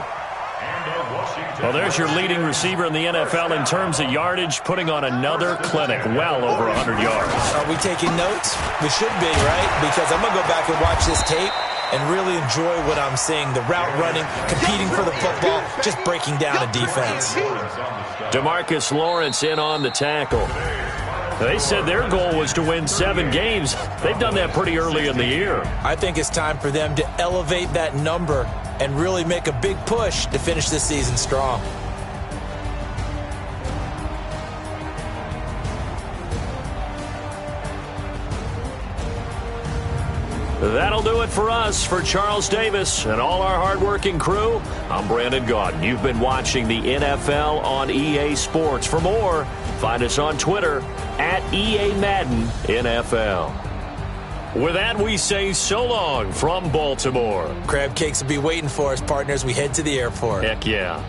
Well, there's your leading receiver in the NFL in terms of yardage, putting on another clinic, well over 100 yards. Are we taking notes? We should be, right? Because I'm going to go back and watch this tape and really enjoy what I'm seeing. The route running, competing for the football, just breaking down a defense. DeMarcus Lawrence in on the tackle. They said their goal was to win 7 games. They've done that pretty early in the year. I think it's time for them to elevate that number and really make a big push to finish this season strong. That'll do it for us. For Charles Davis and all our hardworking crew, I'm Brandon Gaudin. You've been watching the NFL on EA Sports. For more, find us on Twitter at EA Madden NFL. With that, we say so long from Baltimore. Crab cakes will be waiting for us, partners. We head to the airport. Heck yeah.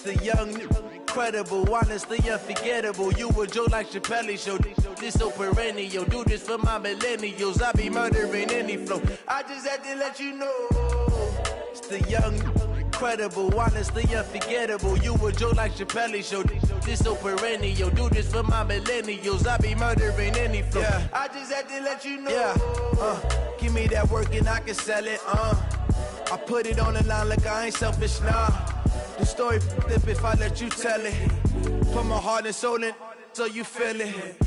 The young, incredible, honestly unforgettable. You a joke like Chappelle Show. This so perennial. Do this for my millennials. I be murdering any flow. I just had to let you know. It's the young, incredible, honestly unforgettable. You a joke like Chappelle Show. This so perennial. Do this for my millennials. I be murdering any flow. Yeah. I just had to let you know. Yeah. Give me that work and I can sell it. I put it on the line like I ain't selfish, nah. The story flip if I let you tell it. Put my heart and soul in so you feel it.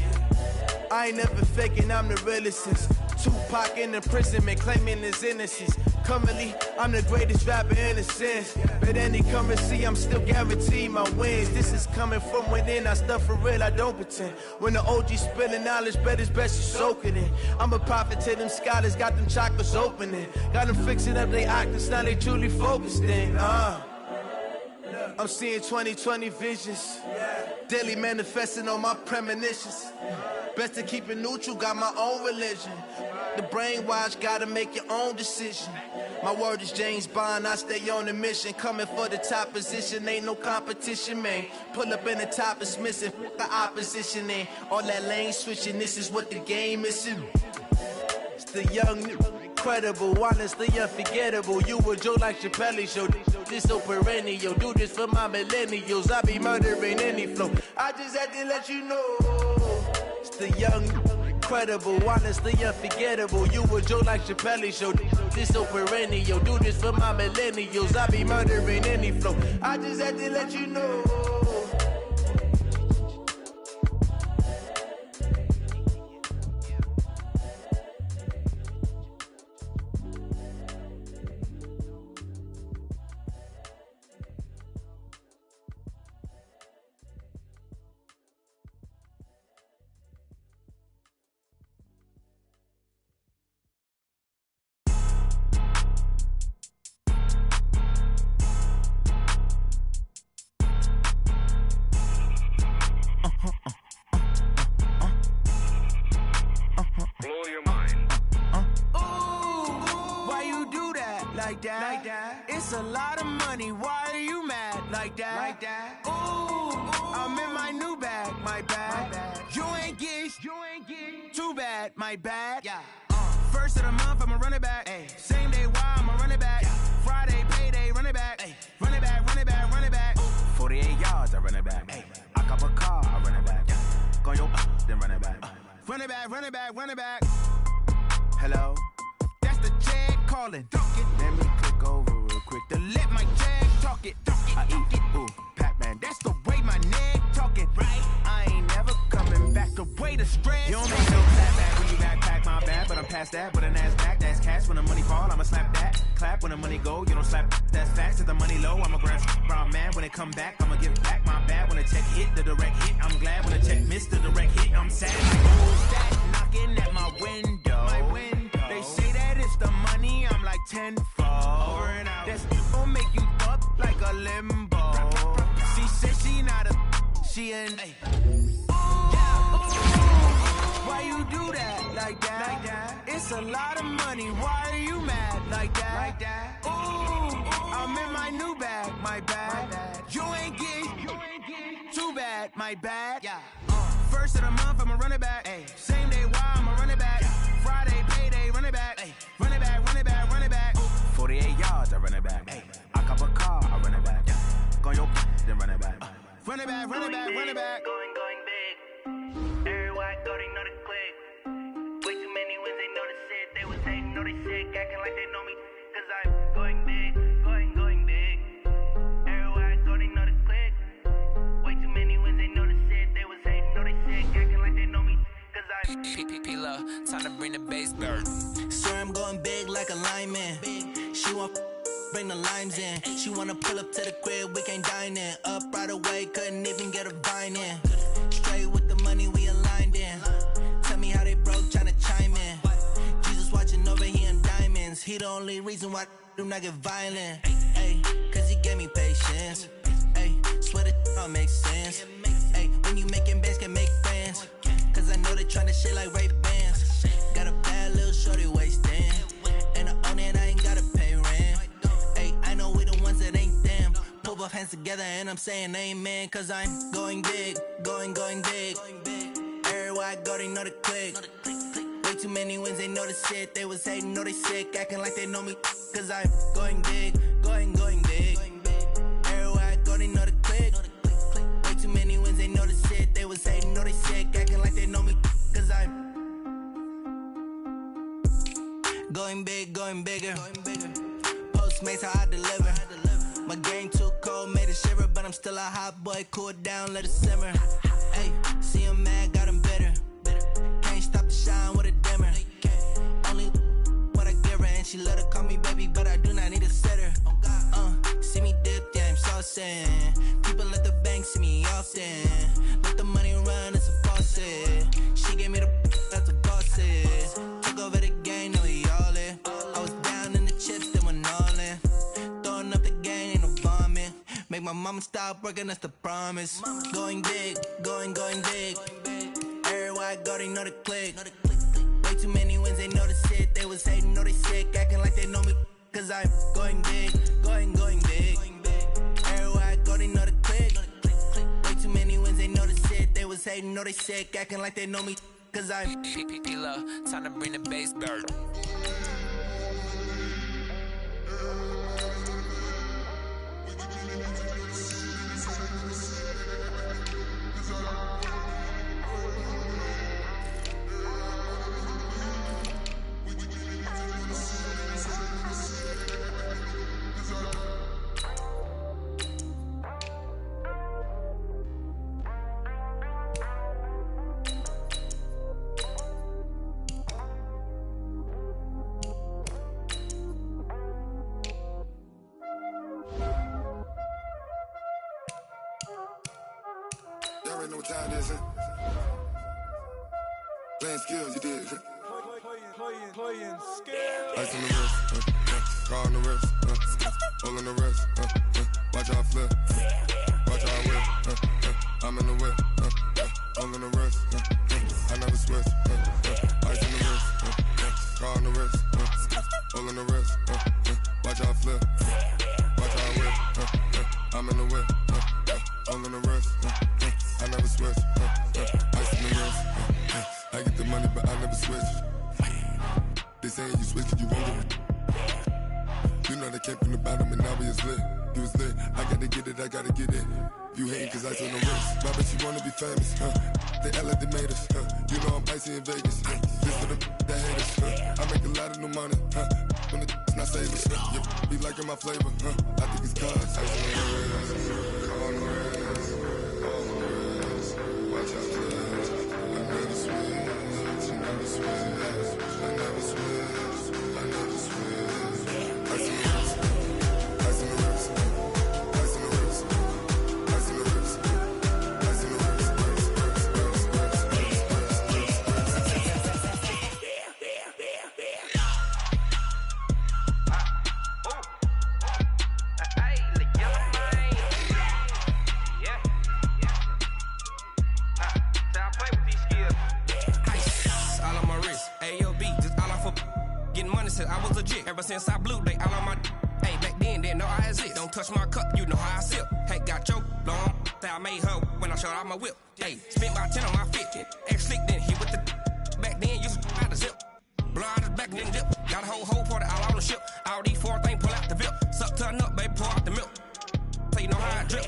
I ain't never faking, I'm the realest since Tupac in imprisonment, claiming his innocence. Currently, I'm the greatest rapper in a sense. But any currency, I'm still guaranteed my wins. This is coming from within, I stuff for real, I don't pretend. When the OG spilling knowledge, bet it's best you soak it in. I'm a prophet to them scholars, got them chakras opening. Got them fixing up they octaves, now they truly focused in. I'm seeing 2020 visions. Daily manifesting on my premonitions. Best to keep it neutral, got my own religion. The brainwash, gotta make your own decision. My word is James Bond, I stay on a mission. Coming for the top position, ain't no competition, man. Pull up in the top, it's missing, the opposition, ain't all that lane switching, this is what the game is. It's the young, incredible, honestly unforgettable. You a joke like Chappelle Show. This so perennial. Do this for my millennials. I be murdering any flow. I just had to let you know. It's the young, incredible, honestly unforgettable. You a joke like Chappelle Show. This so perennial. Do this for my millennials. I be murdering any flow. I just had to let you know. Like that. It's a lot of money. Why are you mad like that? Ooh, I'm in my new bag. My bad. You ain't get too bad. My bad. Yeah. First of the month, I'ma run it back. Ay. Same day, why I'ma run it back. Yeah. Friday, payday, run it back. Ay. Run it back, run it back, run it back. Ooh. 48 yards, I run it back. Ay. I cop a car, I run it back. Yeah. Go yo, then run it back. Run it back, run it back, run it back. Hello? That's the Jag calling. Let me click over real quick to let my Jag talk it. I eat it, ooh, Pac-Man. That's the way my neck talking, right? I ain't never coming back. The way the stress. You don't make no clap back when you backpack, my bad, but I'm past that. But an ass back, that's cash. When the money fall, I'ma slap that. Clap when the money go, you don't slap. That's facts. If the money low, I'ma grab brown man. When it come back, I'ma give back my bad. When the check hit, the direct hit. I'm glad when the check missed the direct hit. I'm sad. Like, who's that knocking at my window? My window. They say that it's the money, I'm like tenfold. That's gon' make you up like a limbo. She said she not a, she an. Ooh, why you do that like that? It's a lot of money, why are you mad like that? Ooh, I'm in my new bag, my bad. You ain't get too bad, my bad. Yeah. First of the month, I'ma run it back. Ay. Same day, why I'ma run it back. Friday, payday, run it back. Ay. Run it back, run it back, run it back. 48 yards, I run it back. Ay. I cop a car, I run it back. Yeah. Go yo, then run it back. Run it back, run it back, run it back. Going big. Everywhere I go, they know the click. Way too many wins, they know the shit. They was hating, know they sick, acting like they know me. Cause I'm going big, going big. Everywhere I go, they know the click. Way too many wins, they know the shit. They was hating, know they sick, acting like they know me. Cause I'm P-P-P-Love, time to bring the bass bird. Swear I'm going big like a lineman. She want bring the limes in. She wanna pull up to the crib, we can't dine in. Up right away, couldn't even get a vine in. Straight with the money we aligned in. Tell me how they broke, tryna chime in. Jesus watching over here in diamonds. He the only reason why I do not get violent. Ay, cause he gave me patience. Ay, swear that all makes sense. Ay, when you making bands, can make friends. Cause I know they tryna shit like Ray-Bans. Got a bad little shorty wasting. And I own it, I ain't gotta pay rent. Ay, I know we the ones that ain't them. Pull both hands hands together and I'm saying amen, cause I'm going big, going big. Everywhere I go, they know the click. Way too many wins, they know the shit. They was hating, know they sick, acting like they know me, cause I'm going big, going big. Everywhere I go, they know the click. Way too many wins, they know the shit. They was hating, know they sick, acting like they know me, cause I'm going big, going bigger. Postmates how I deliver. My game too cold, made it shiver, but I'm still a hot boy. Cool it down, let it simmer. Hey, see him mad, got him bitter. Can't stop the shine with a dimmer. Only what I give her, and she let her call me baby, but I do not need a sitter. See me dip, yeah, I'm saucing. People at the bank see me often. Let the money run, it's a faucet. She gave me the that's a faucet. Took over the game, now we all in. I was down in the chips, then went all in. Throwing up the game, ain't no bombing. Make my mama stop working, that's the promise. Going big, going big. Everywhere I go, they know the click. Way too many wins, they know the shit. They was hating, know they sick, acting like they know me, cause I'm going big, going big. Everywhere I go, they know the click. Way too many wins, they know the shit. They was hating, know they sick, acting like they know me, cause I'm P-P-P-Love, time to bring the bass bird. Y'all already know what time it is, huh? Playing skills, you did. Playing skills. Ice on the wrist, car on the wrist, hole in the wrist, watch how I flip, watch how I whip, I'm in the whip, hole in the wrist, I never switch, ice on the wrist, car on the wrist, hole in the wrist, watch how I flip, watch how I whip, I'm in the whip, hole in the wrist, I never switch, ice on the wrist, I get the money but I never switch. They saying you switch, you won't get it. You know they came from the bottom and now we is lit. You was lit, I gotta get it, I gotta get it. You hating cause I on the wrist. My bitch, you wanna be famous, They act like they made us, You know I'm icy in Vegas, This for the that hate us, I make a lot of new money, When the not savers, Be liking my flavor, I think it's cause I on the wrist, on the wrist, on the wrist. Watch out, please. I never switch, I never switch. I never switch, I never switch. Ice in the wrist, ice in the wrist, ice in the wrist, ice in the wrist, ice in the wrist, I was legit. Ever since I blew, they all on my hey, back then, didn't know I exist. Don't touch my cup, you know how I sip. Hey, got your long that I made her when I showed out my whip. Hey, spent about 10 on my 50. Ex-slick, then hit with the back then, used to out the zip. Blow out his back, then dip. Got a whole party all on the ship. All these four things, pull out the VIP. Suck to a nut, baby, pour out the milk. So you know how I drip.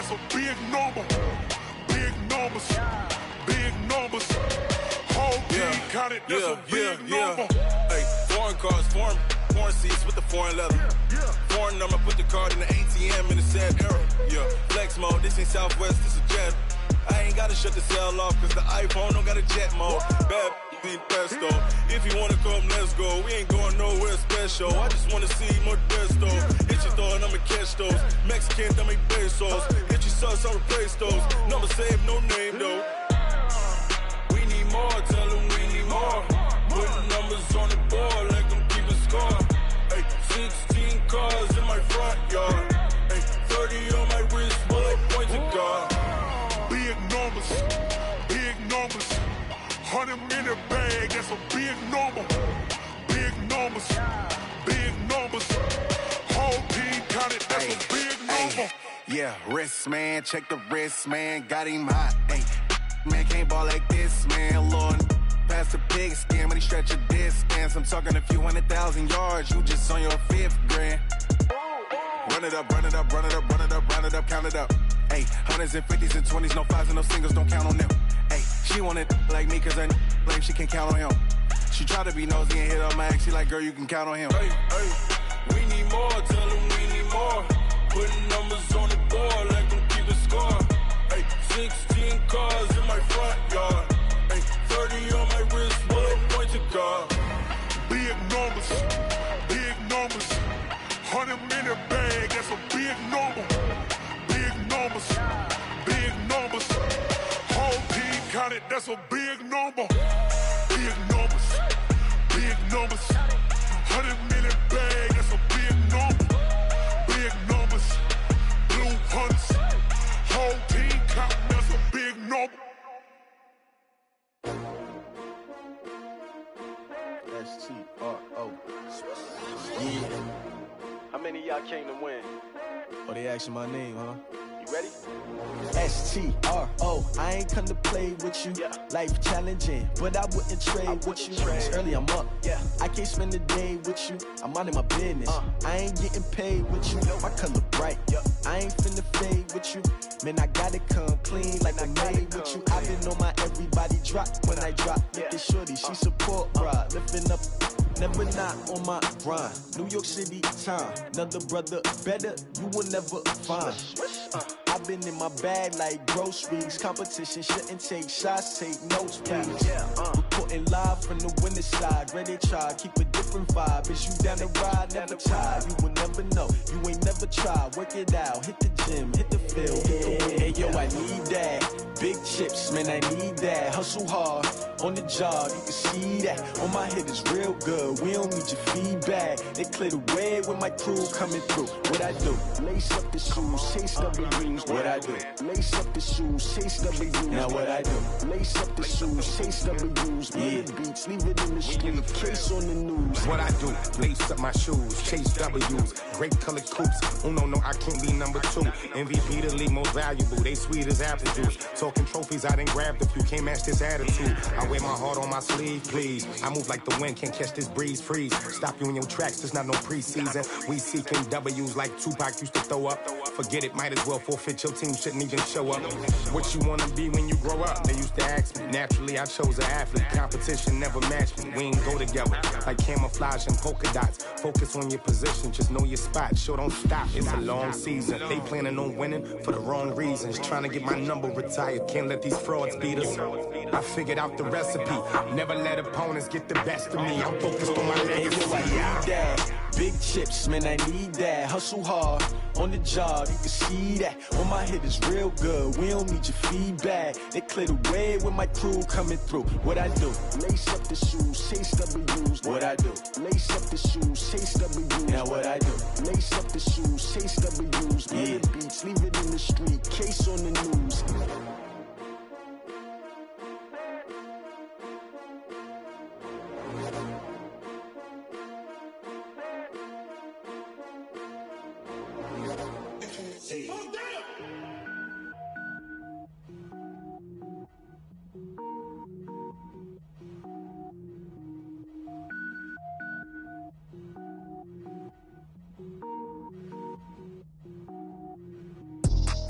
that's a big number. Big numbers, big numbers. Whole team counted, that's a big number. Hey, foreign cars, foreign seats with the foreign leather. Foreign number, put the card in the ATM in the sad era. Yeah, flex mode, this ain't Southwest, this is Jet. I ain't gotta shut the cell off, cause the iPhone don't got a jet mode. Bad be pesto. If you wanna come, let's go. We ain't going nowhere special. I just wanna see Modesto. Hit your thought, I'ma catch those. Mexican, I make pesos. Hit your sauce, I'll replace those. Number saved, no name though. We need more, tell them we need more. Putting numbers on the board like I'm keeping score. Hey, 16 cars in my front yard. Hey, 30 on my wrist, bullet points of God. Big numbers, big numbers. 100 minute bag, that's a big number. Big numbers, big numbers. Whole team counted, that's a big number. Yeah, wrist man, check the wrist man, got him hot. Ay, man can't ball like this, man. Lord, past the pig skin, when he stretch a distance. I'm talking a few 100,000 yards, you just on your 5th grand. Run it up, run it up, run it up, run it up, run it up, count it up. Ay, hundreds and 50s and 20s, no 5s and no singles, don't count on them. Ay, she want it like me, cause her blame, she can't count on him. She try to be nosy and hit up my ex, she like, girl, you can count on him. Hey, hey, we need more, tell them we need more. Putting numbers on the board like I'm keeping score. Hey, 16 cars in my front yard. Hey, 30 on my wrist, bullet points of God. Big numbers, big numbers. 100 minute bag, that's a big number. Big numbers, big numbers. Whole team counted, that's a big number. Big numbers, big numbers. 100 minute bag, that's a big number. Big numbers, blue hunts. Whole team counting, that's a big number. S-T-R-O. Yeah. How many of y'all came to win? Oh, they asking my name, huh? You ready? S-T-R-O. I ain't come to play with you. Life challenging, but I wouldn't trade with you. It's early, I'm up. I can't spend the day with you. I'm minding my business. I ain't getting paid with you. My color bright. I ain't finna fade with you. Man, I gotta come clean like I made with you. I've been on my everybody drop when I drop. Look at shorty, she support ride. Lifting up, never not on my grind. New York City time. Another brother better, you will never find. I've been in my bag like groceries. Competition shouldn't take shots, take notes, please. Reporting live from the winning side. Ready to try, keep a different vibe. Is you down the ride, never try. You will never know, you ain't never tried. Work it out, hit the gym, hit the field, hit the win. Hey yo, I need that. Big chips, man, I need that. Hustle hard, on the job, you can see that. On my head is real good, we don't need your feedback. They clear the way with my crew coming through. What I do? Lace up the shoes, chase W's. What I do? Lace up the shoes, chase W's. Now what I do? Lace up the shoes, chase W's. Yeah. Beats, leave it in the street, case on the news. What I do? Lace up my shoes, chase W's. Great colored coops. Oh no, I can't be number 2. MVP the league most valuable. They sweet as apple juice. Talking trophies, I didn't grab the few. Can't match this attitude. I wear my heart on my sleeve, please. I move like the wind, can't catch this breeze, freeze. Stop you in your tracks, there's not no preseason. We seeking W's like Tupac used to throw up. Forget it, might as well forfeit. Your team shouldn't even show up. What you wanna be when you grow up? They used to ask me. Naturally, I chose an athlete. Competition never matched me. We ain't go together like camouflage and polka dots. Focus on your position, just know your spot. Sure, don't stop. It's a long season. They planning on winning for the wrong reasons. Trying to get my number retired. Can't let these frauds beat us. I figured out the recipe. Never let opponents get the best of me. I'm focused on my legacy. Big chips, man, I need that. Hustle hard, on the job, you can see that. On my head is real good, we don't need your feedback. They clear the way with my crew coming through. What I do? Lace up the shoes, chase W's. What I do? Lace up the shoes, chase W's. Now what I do? Lace up the shoes, chase W's. Yeah. Beats, leave it in the street, case on the news.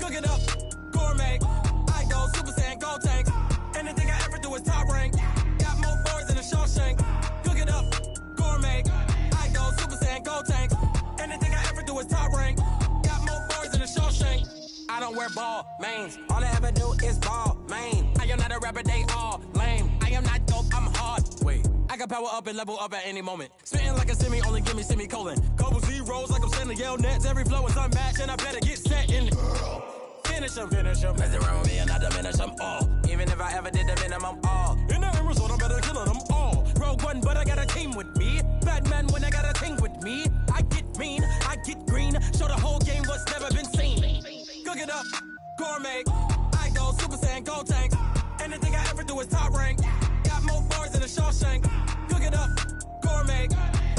Cook it up, gourmet. I go Super Saiyan, gold tanks. Anything I ever do is top rank. Got more boys than a Shawshank. Cook it up, gourmet. I go Super Saiyan, gold tanks. Anything I ever do is top rank. Got more boys than a Shawshank. I don't wear ball mains. All I ever do is ball main. I am not a rapper, they all lame. I am not dope, I'm hard. Wait, I can power up and level up at any moment. Spitting like a semi, only give me semicolon. Couple zeros like I'm sending yell nets. Every flow is unmatched and I better get set in. Finish them. Mess around with me and I diminish them all. Even if I ever did the minimum all. In the end result, I better kill them all. Rogue One, but I got a team with me. Batman when I got a team with me. I get mean, I get green. Show the whole game what's never been seen. Cook it up, gourmet. I go Super Saiyan, gold tanks. Anything I ever do is top rank. Got more boys than a Shawshank. Cook it up, gourmet.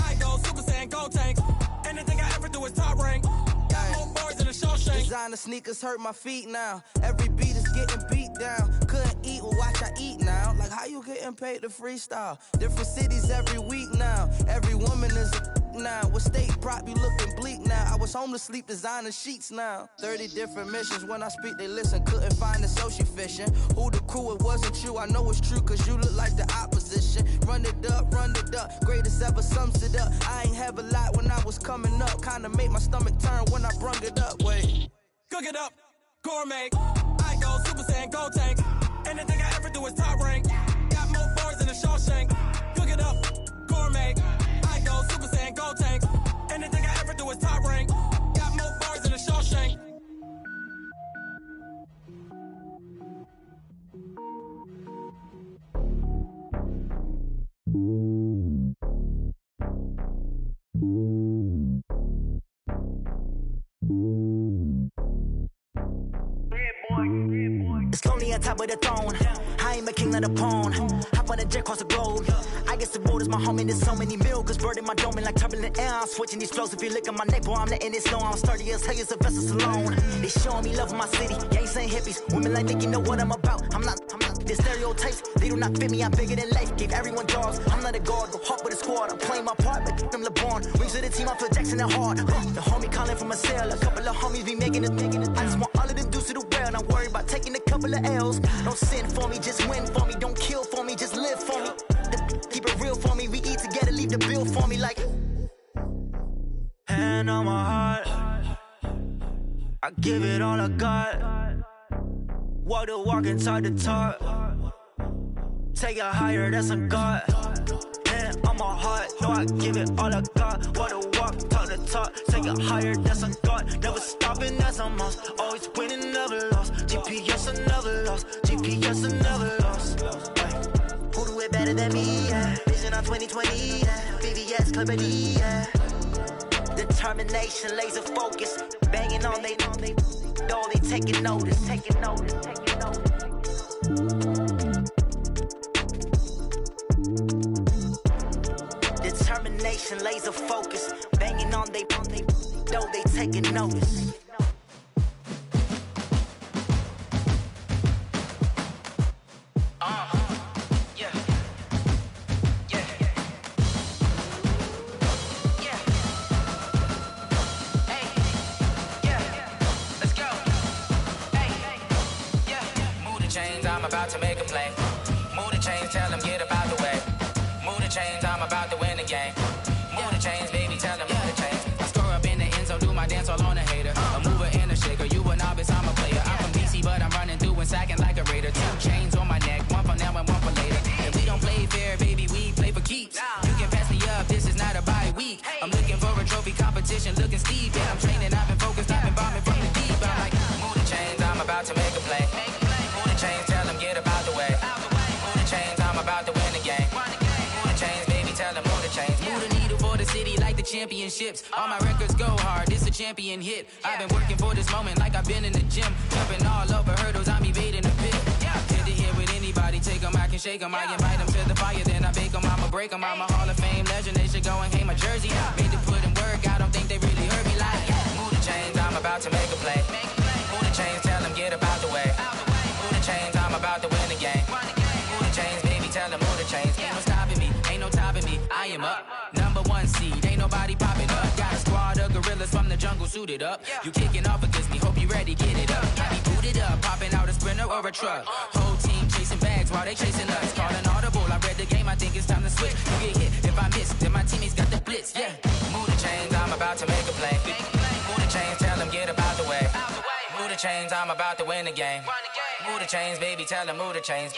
I go Super Saiyan, gold tanks. Anything I ever do is top rank. Got more boys than a Shawshank. Designer sneakers hurt my feet now. Every beat is getting beat down. Couldn't eat, well watch I eat now. Like how you getting paid to freestyle? Different cities every week now. Every woman is a now. With state prop, you looking bleak now. I was home to sleep, designer sheets now. 30 different missions. When I speak, they listen. Couldn't find it, so she fishing. Who the crew? It wasn't you. I know it's true, cause you look like the opposition. Run it up. Greatest ever sums it up. I ain't have a lot when I was coming up. Kinda made my stomach turn when I brung it up. Wait. Cook it up, gourmet. I go Super Saiyan, gold tanks. Anything I ever do is top rank. Got more boys than a Shawshank. Cook it up, gourmet. I go Super Saiyan, gold tanks. Anything I ever do is top rank. Got more boys than a Shawshank. It's lonely on top of the throne. I ain't a king of the pawn. Hop on a jet across the globe. I guess the road is my home and there's so many milkers birding my dome and like turbulent air. I'm switching these flows. If you look at my neck, boy, I'm letting it slow. I'm sturdy as hell as Sylvester Stallone. They showing me love in my city. Gangsta and hippies. Women like Nick, you know what I'm about. I'm not. The stereotypes, they do not fit me. I'm bigger than life. Gave everyone jobs. I'm not a guard, go hard with a squad. I'm playing my part, but I'm LeBron. Wings of the team, I feel Jackson and hard. The homie calling from a cell. A couple of homies be making it. I just want all of them dudes to the well. Not worry about taking a couple of L's. Don't sin for me, just win for me. Don't kill for me, just live for me. Keep it real for me. We eat together, leave the bill for me like. Hand on my heart, I give it all I got. Walk the walk and talk the talk. Take it higher, that's a God. Hand on my heart, no, I give it all I got. Walk the walk, talk the talk. Take it higher, that's a God. Never stopping, that's a must. Always winning, never lost. GPS, I never lost. GPS, I never lost. Who do it better than me? Yeah. Vision on 2020. Yeah. VVS, Clippity. Yeah. Determination, laser focus. Banging on they door, they taking notice. Determination, laser focus. Banging on they door, they taking notice. I'm about to make a play. Move the chains, tell them get up out the way. Move the chains, I'm about to win the game. Move the chains, baby, tell them move the chains. I score up in the end zone, do my dance all on a hater. A mover and a shaker, you a novice, I'm a player. I'm from DC, but I'm running through and sacking like a raider. 2 chains on my neck, one for now and one for later. If we don't play fair, baby, we play for keeps. You can pass me up, this is not a bye week. I'm looking for a trophy competition, looking steep. Yeah, I'm training, I've been focused, I've been bombing from the deep. I'm like, move the chains, I'm about to make a play. Move the chains, tell them get up out the way. Move the chains, I'm about to win the game. Move the chains, baby, tell them move the chains. Move the needle for the city like the championships. All my records go hard, this a champion hit. I've been working for this moment like I've been in the gym. Jumping all over hurdles, I'm evading the pit. Hit the hit with anybody, take them, I can shake them. I invite them to the fire, then I bake them, I'ma break them. I'm a Hall of Fame legend, they should go and hang my jersey. Made to put in work, I don't think they really heard me like. Move the chains, I'm about to make a play. Move the chains, tell them get up out the way. Move the chains, I'm about to win the game. Move the chains, baby, tell them move the chains. Ain't no stopping me, ain't no topping me. I am up, #1 seed, ain't nobody popping up. Got a squad of gorillas from the jungle suited up. You kicking off against me, hope you ready, get it up. a truck. Whole team chasing bags while they chasing us. Calling audible, I read the game, I think it's time to switch. You get hit if I miss, then my teammates got the blitz, yeah. Move the chains, I'm about to make a play. Move the chains, tell them get about the way. Move the chains, I'm about to win the game. Move the chains, baby, tell them move the chains.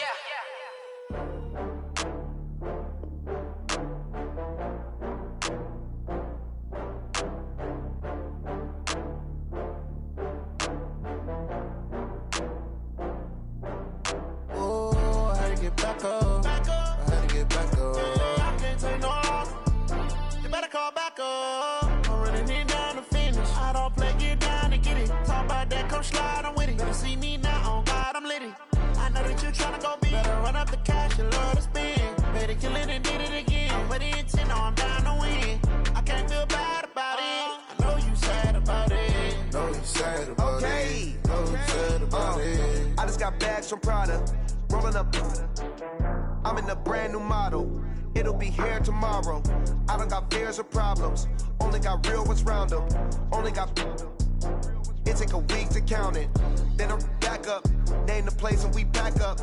Back up. I had to get back up. I can't take no loss. You better call back up. I'm running it down to finish. I don't play, get down to get it. Talk about that, come slide, I'm with it. Better see me now, on God, I'm litty. I know that you tryna go big. Better run up the cash, you love to spend. Better kill it and did it again. I'm with the intent, no, I'm down to win. I can't feel bad about it. I know you sad about it. Know you sad about it. Know you sad about it. I just got bags from Prada. Rolling up, I'm in a brand new model. It'll be here tomorrow. I don't got fears or problems. Only got real ones round them. Only got. It take a week to count it. Then I'm back up. Name the place and we back up.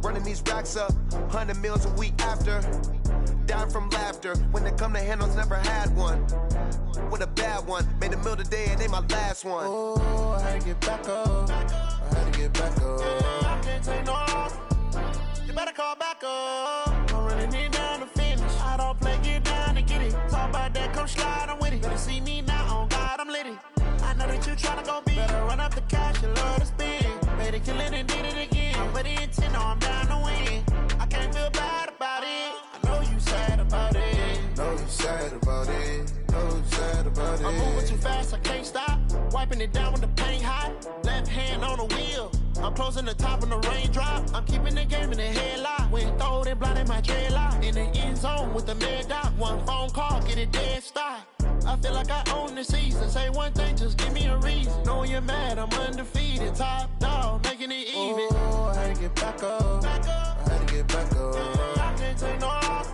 Running these racks up. 100 meals a week after. Down from laughter. When they come to handles, never had one. With a bad one. Made a meal today and they my last one. Oh, I had to get back up. I had to get back up. I can't take no loss. You better call back up. I'm running it down to finish. I don't play, get down to get it. Talk about that, come slide, I'm with it. Better see me now, on God, I'm litty. I know that you tryna go big. Better run up the cash, you love to spend. Better kill it and did it again. I'm with the intent, no, I'm down to win. I can't feel bad about it. I know you sad about it. Know you sad about it. Know you sad about it. I'm moving too fast, I can't stop. Wiping it down when the paint hot. Left hand on the wheel. I'm closing the top when the raindrop. I'm keeping the game in the headlock. When throwed and blinded my dreadlock. In the end zone with the mad dot. One phone call, get it dead stop. I feel like I own the season. Say one thing, just give me a reason. Knowing you're mad, I'm undefeated. Top dog, making it even. Oh, I had to get back up. I had to get back up. I can't take no loss.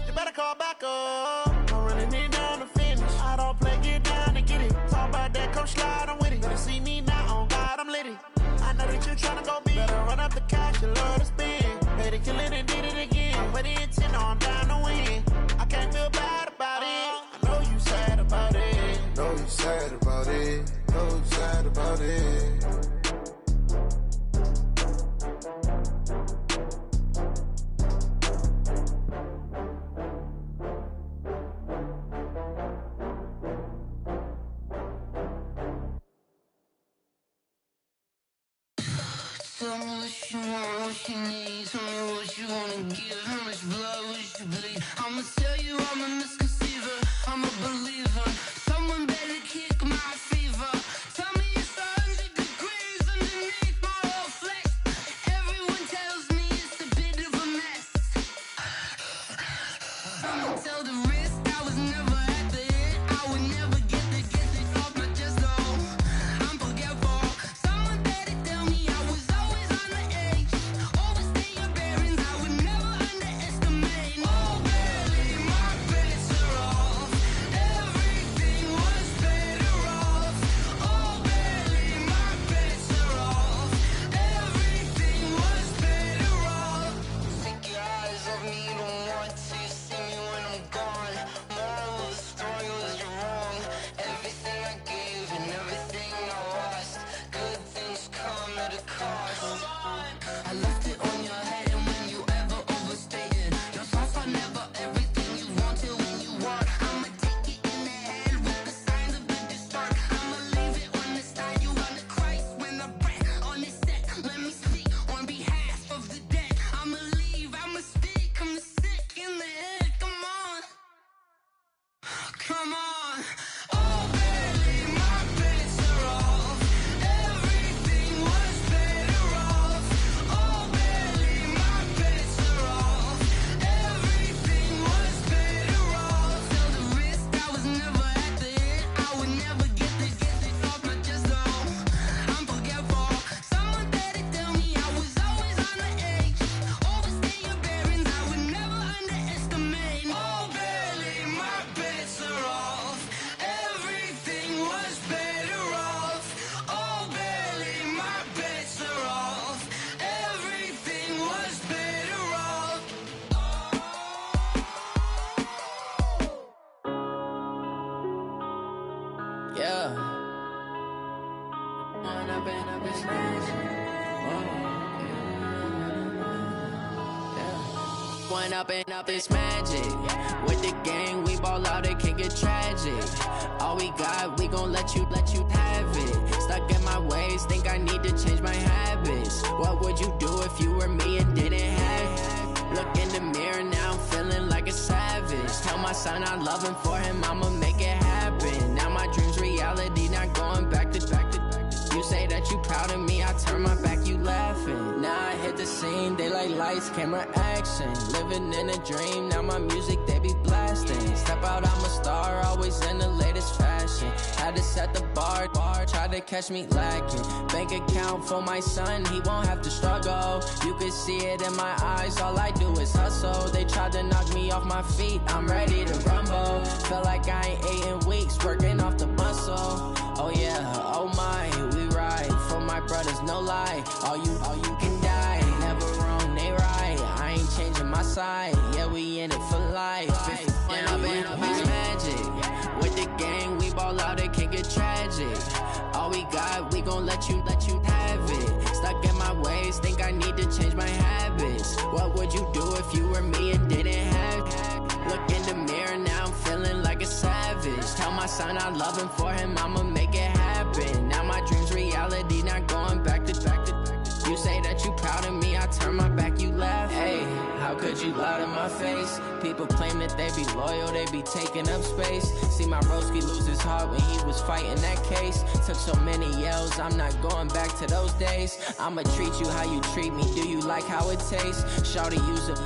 You better call back up. I'm running it down to finish. I don't play, get down to get it. Talk about that, come slide, I'm with it. Better see me now, on God, I'm litty. I know that you tryna go big. Better run up the cash, you love to spend. Better kill it and did it again. I'm with the intent, no, I'm down to win. I can't feel bad about it. I know you sad about it. Know you sad about it. Know you sad about it. Tell me what you want, what you need. Tell me what you wanna give. How much blood would you bleed? I'ma tell you I'm a misconceiver. I'm a believer. Someone better kick my fever. Tell me it's 100 degrees underneath my whole flesh. Everyone tells me it's a bit of a mess. I'ma tell the risk I was never at the end. I would never get it off my chest though. I'm forgetful. Someone better tell me I was always on the edge. Overstay your bearings, I would never underestimate. Oh, barely, my bets are off. Everything One up and up, it's magic. With the gang, we ball out, it can get tragic. All we got, we gon' let you have it. Stuck in my ways, think I need to change my habits. What would you do if you were me and didn't have it? Look in the mirror, now I'm feeling like a savage. Tell my son I love him, for him I'ma make it happen. Now my dream's reality, not going back to. You say that you proud of me, I turn my back, you laughing. Now I hit the scene, they like lights, camera, action. Living in a dream, now my music, they be blasting. Step out, I'm a star, always in the latest fashion. Had to set the bar, try to catch me lacking. Bank account for my son, he won't have to struggle. You can see it in my eyes, all I do is hustle. They tried to knock me off my feet, I'm ready to rumble. Feel like I ain't ate in weeks, working off the muscle. Oh yeah, oh my, we ride for my brothers, no lie. All you can die, never wrong, they right. I ain't changing my side, yeah, we in it for life. And up is magic. With the gang, we ball out, it can get tragic. All we got, we gon' let you have it. Stuck in my ways, think I need to change my habits. What would you do if you were me and didn't have it? Look in the mirror, now I'm feeling like a savage. Tell my son I love him, for him I'ma make it happen. Now my dream's reality, not going back to. You say that you proud of me, I turn my back, you laugh. Hey, how could you lie to my face? People claim that they be loyal, they be taking up space. See my broski lose his heart when he was fighting that case. Took so many yells, I'm not going back to those days. I'ma treat you how you treat me, do you like how it tastes? Shawty, use it.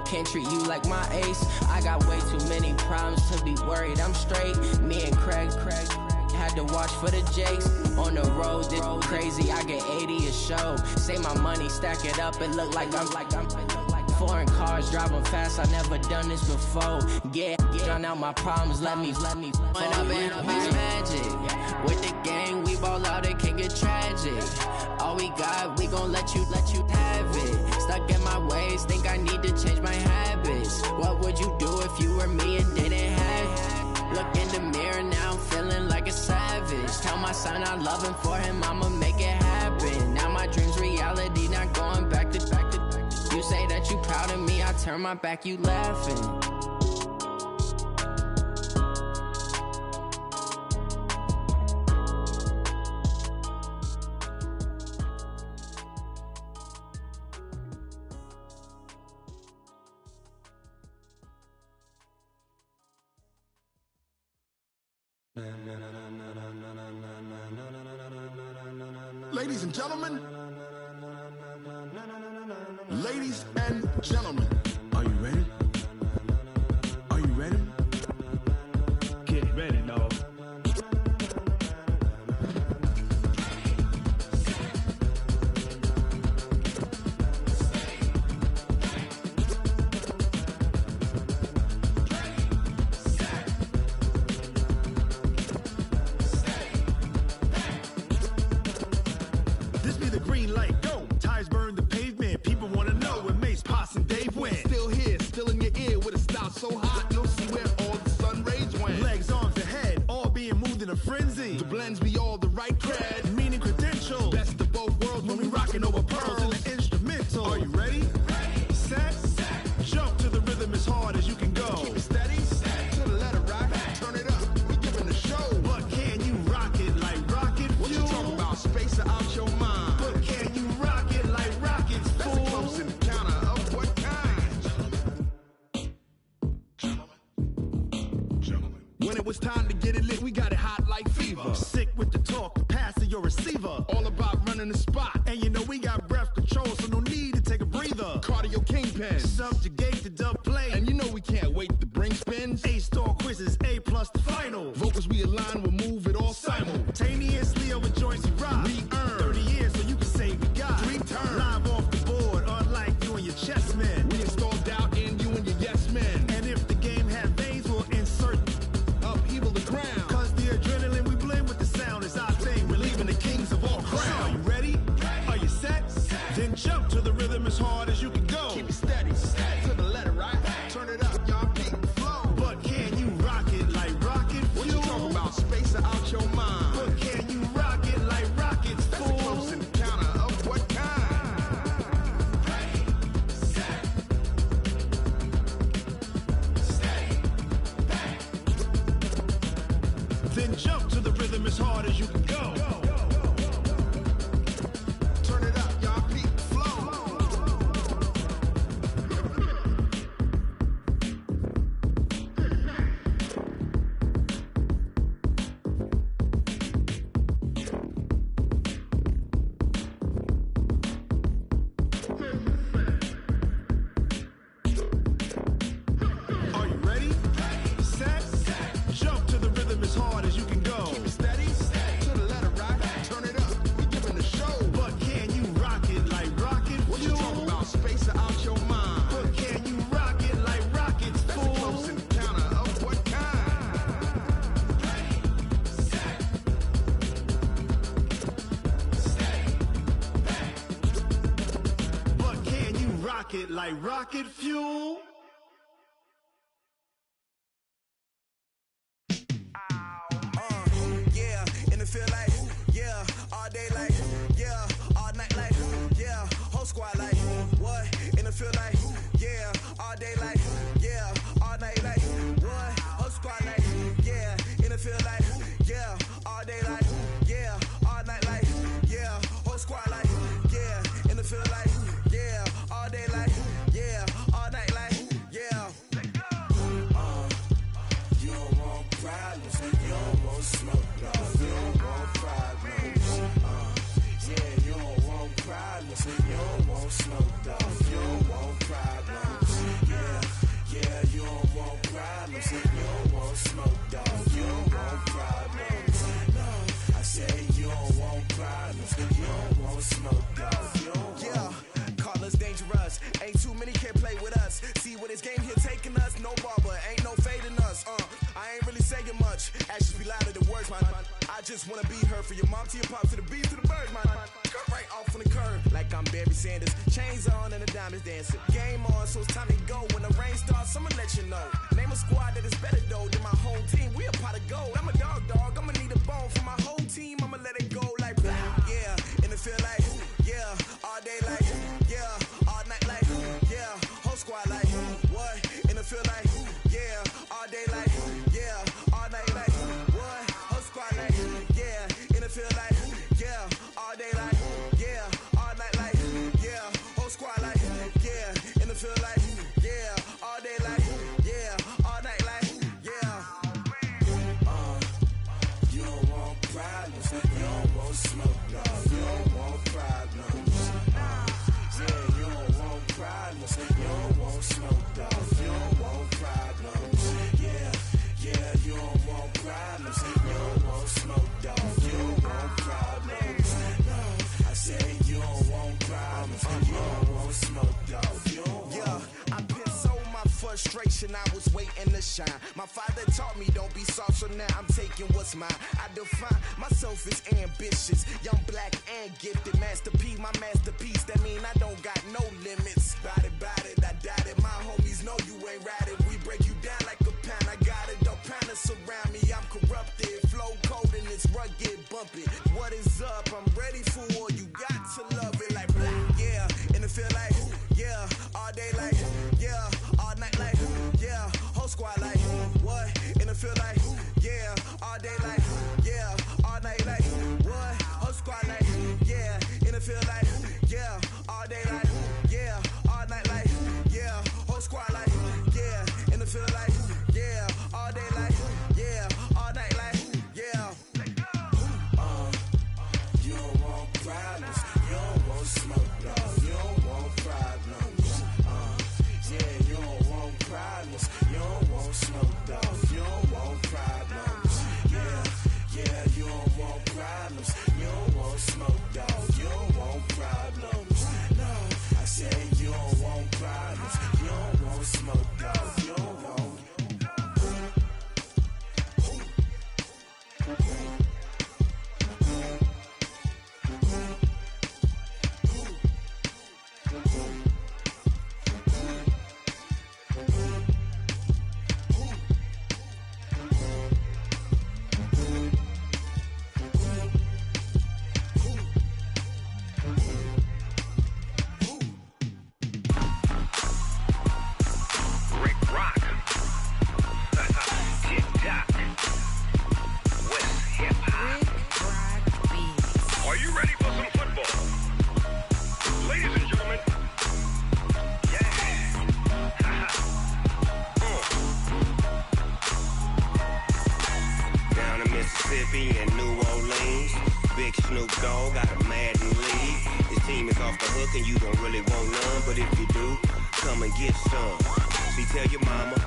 Can't treat you like my ace. I got way too many problems to be worried, I'm straight. Me and Craig had to watch for the Jakes. On the road, this crazy, I get 80 a show. Say my money, stack it up, it look like I'm foreign cars, driving fast, I never done this before. Yeah, drown out my problems, let me One up and up is magic. With the gang, we ball out, it can get tragic. All we got, we gon' let you have it. Stuck in my ways, think I need to change my habits. What would you do if you were me and didn't have it? Look in the mirror, now I'm feeling like a savage. Tell my son I love him, for him I'ma make it happen. Now my dream's reality, not going back to. You say that you proud of me, I turn my back, you laughing. Ladies and gentlemen, ladies and gentlemen, are you ready? Are you ready? Get ready, dog. This be the green light, go. Tires burn the pavement. People wanna know when Mace, Poss, and Dave went. Still here, still in your ear with a style so hot, you'll see where all the sun rays went. Legs, arms, and head, all being moved in a frenzy. The blends be all the right cred, meaning credentials. Best of both worlds when we rockin' over pearls in the instrumental. Are you ready? Ready. Set. Jump to the rhythm as hard as you can go. Keep it steady. To the letter right. Turn it up. We giving the show. But can you rock it like rocket fuel? What you talking about? Space out your mind. But can you rock it like rockets, fool? That's a close encounter of what kind? Gentlemen. When it was time to get it lit, we got it hot like fever. Sick with the talk, the pass to your receiver. All about running the spot. And you know we got breath control, so no need to take a breather. Cardio kingpin. Subjugate the dub play. And you know we can't wait to bring spins. A-star quizzes, A+ the final. Vocals we align, we'll move it all simultaneously over joints we rock. We earn 30 years so you can say we got 3 turns. Live off the board, unlike you and your chess men. We install doubt in you and your yes men. And if the game had veins, we'll insert upheaval the ground. Cause the adrenaline we blend with the sound is our thing. We're leaving the kings of all crowns. Are you ready? Are you set? Then jump to the rhythm as hard as you can go. Keep it steady. To the rocket like rocket fuel. Yeah, in the field like, yeah, all day like, yeah, all night like, yeah, whole squad like, what? In the field like, yeah, all day like, yeah, all night like, what? Whole squad like, yeah, in the field like, yeah, all day like, yeah, all night like, yeah, whole squad like, yeah, in the field like, yeah, all day like, yeah, all night like, yeah. You don't want problems, you don't want smoke, no, you don't want problems. Yeah, you don't want problems, you don't want smoke, dog, you don't want problems. Yeah, you don't want problems, you don't want smoke, dog, you don't want problems. No, I said you don't want problems, you don't want smoke, dog, you don't want. Yeah, call us dangerous, ain't too many can play with us. See what this game here taking us, no barber, ain't no fading us. I ain't really saying much, actions be louder than words, man. I just wanna be heard from your mom to your pops to the beat to the birds, man. Cut right off on the curb, like I'm Barry Sanders. Chains on and the diamonds dancing. Game on, so it's time to go. When the rain starts, I'ma let you know. Name a squad that is better though than my whole team. We a pot of gold. I'm a dog, I'ma need a bone for my whole team. I'ma let it go like, yeah, in the field like, yeah, all day like, yeah, all night like, yeah, whole squad like, what? In the field like, yeah, all day like, yeah, all night like, what? Whole squad like, yeah, in the field like, yeah, all day like, yeah, all night like, yeah, whole squad like, yeah, in the field like, yeah, all day like, yeah, all night like, yeah. You don't want problems, you don't want smoke, no, you don't want problems. Yeah, you don't want problems, you don't want smoke, dog, you don't want problems. Yeah, you don't want problems, you don't want smoke, dog, you don't want problems. No, I said you don't want problems, you don't want smoke, dog, you don't want. Yeah, I pissed so my frustration, I was waiting to shine. My father taught me don't be soft, so now I'm taking what's mine. I define myself as ambitious, young, black, and gifted. Master P, my masterpiece, that mean I don't got no limits. Bout it, I doubt it. My homies know you ain't ratted. We break you down like a pound. I got it, don't pound us around me. I'm corrupted, flow cold and it's rugged, bumpy. What is up? I'm ready for war. You got to love it like black. Yeah, in the field like, yeah, all day like, yeah, all night like, yeah, whole squad like, what? In the field like, yeah, all day like, yeah, all night like, what? Whole squad like, yeah, in the field like, yeah, all day like, yeah, all night like, yeah, whole squad like, yeah, in the field like, yeah, all day like, yeah, all night like, yeah. You don't want problems, you don't want smoke, no, you don't want problems. Yeah, you don't want problems, you don't want smoke, dog, you don't want problems. Yeah, you don't want problems, you don't want smoke, dog, you don't want problems. No, I said you don't want problems, you don't want smoke, dog, you don't want. Mississippi and New Orleans. Big Snoop Dogg got a Madden league. His team is off the hook and you don't really want none, but if you do, come and get some. See, tell your mama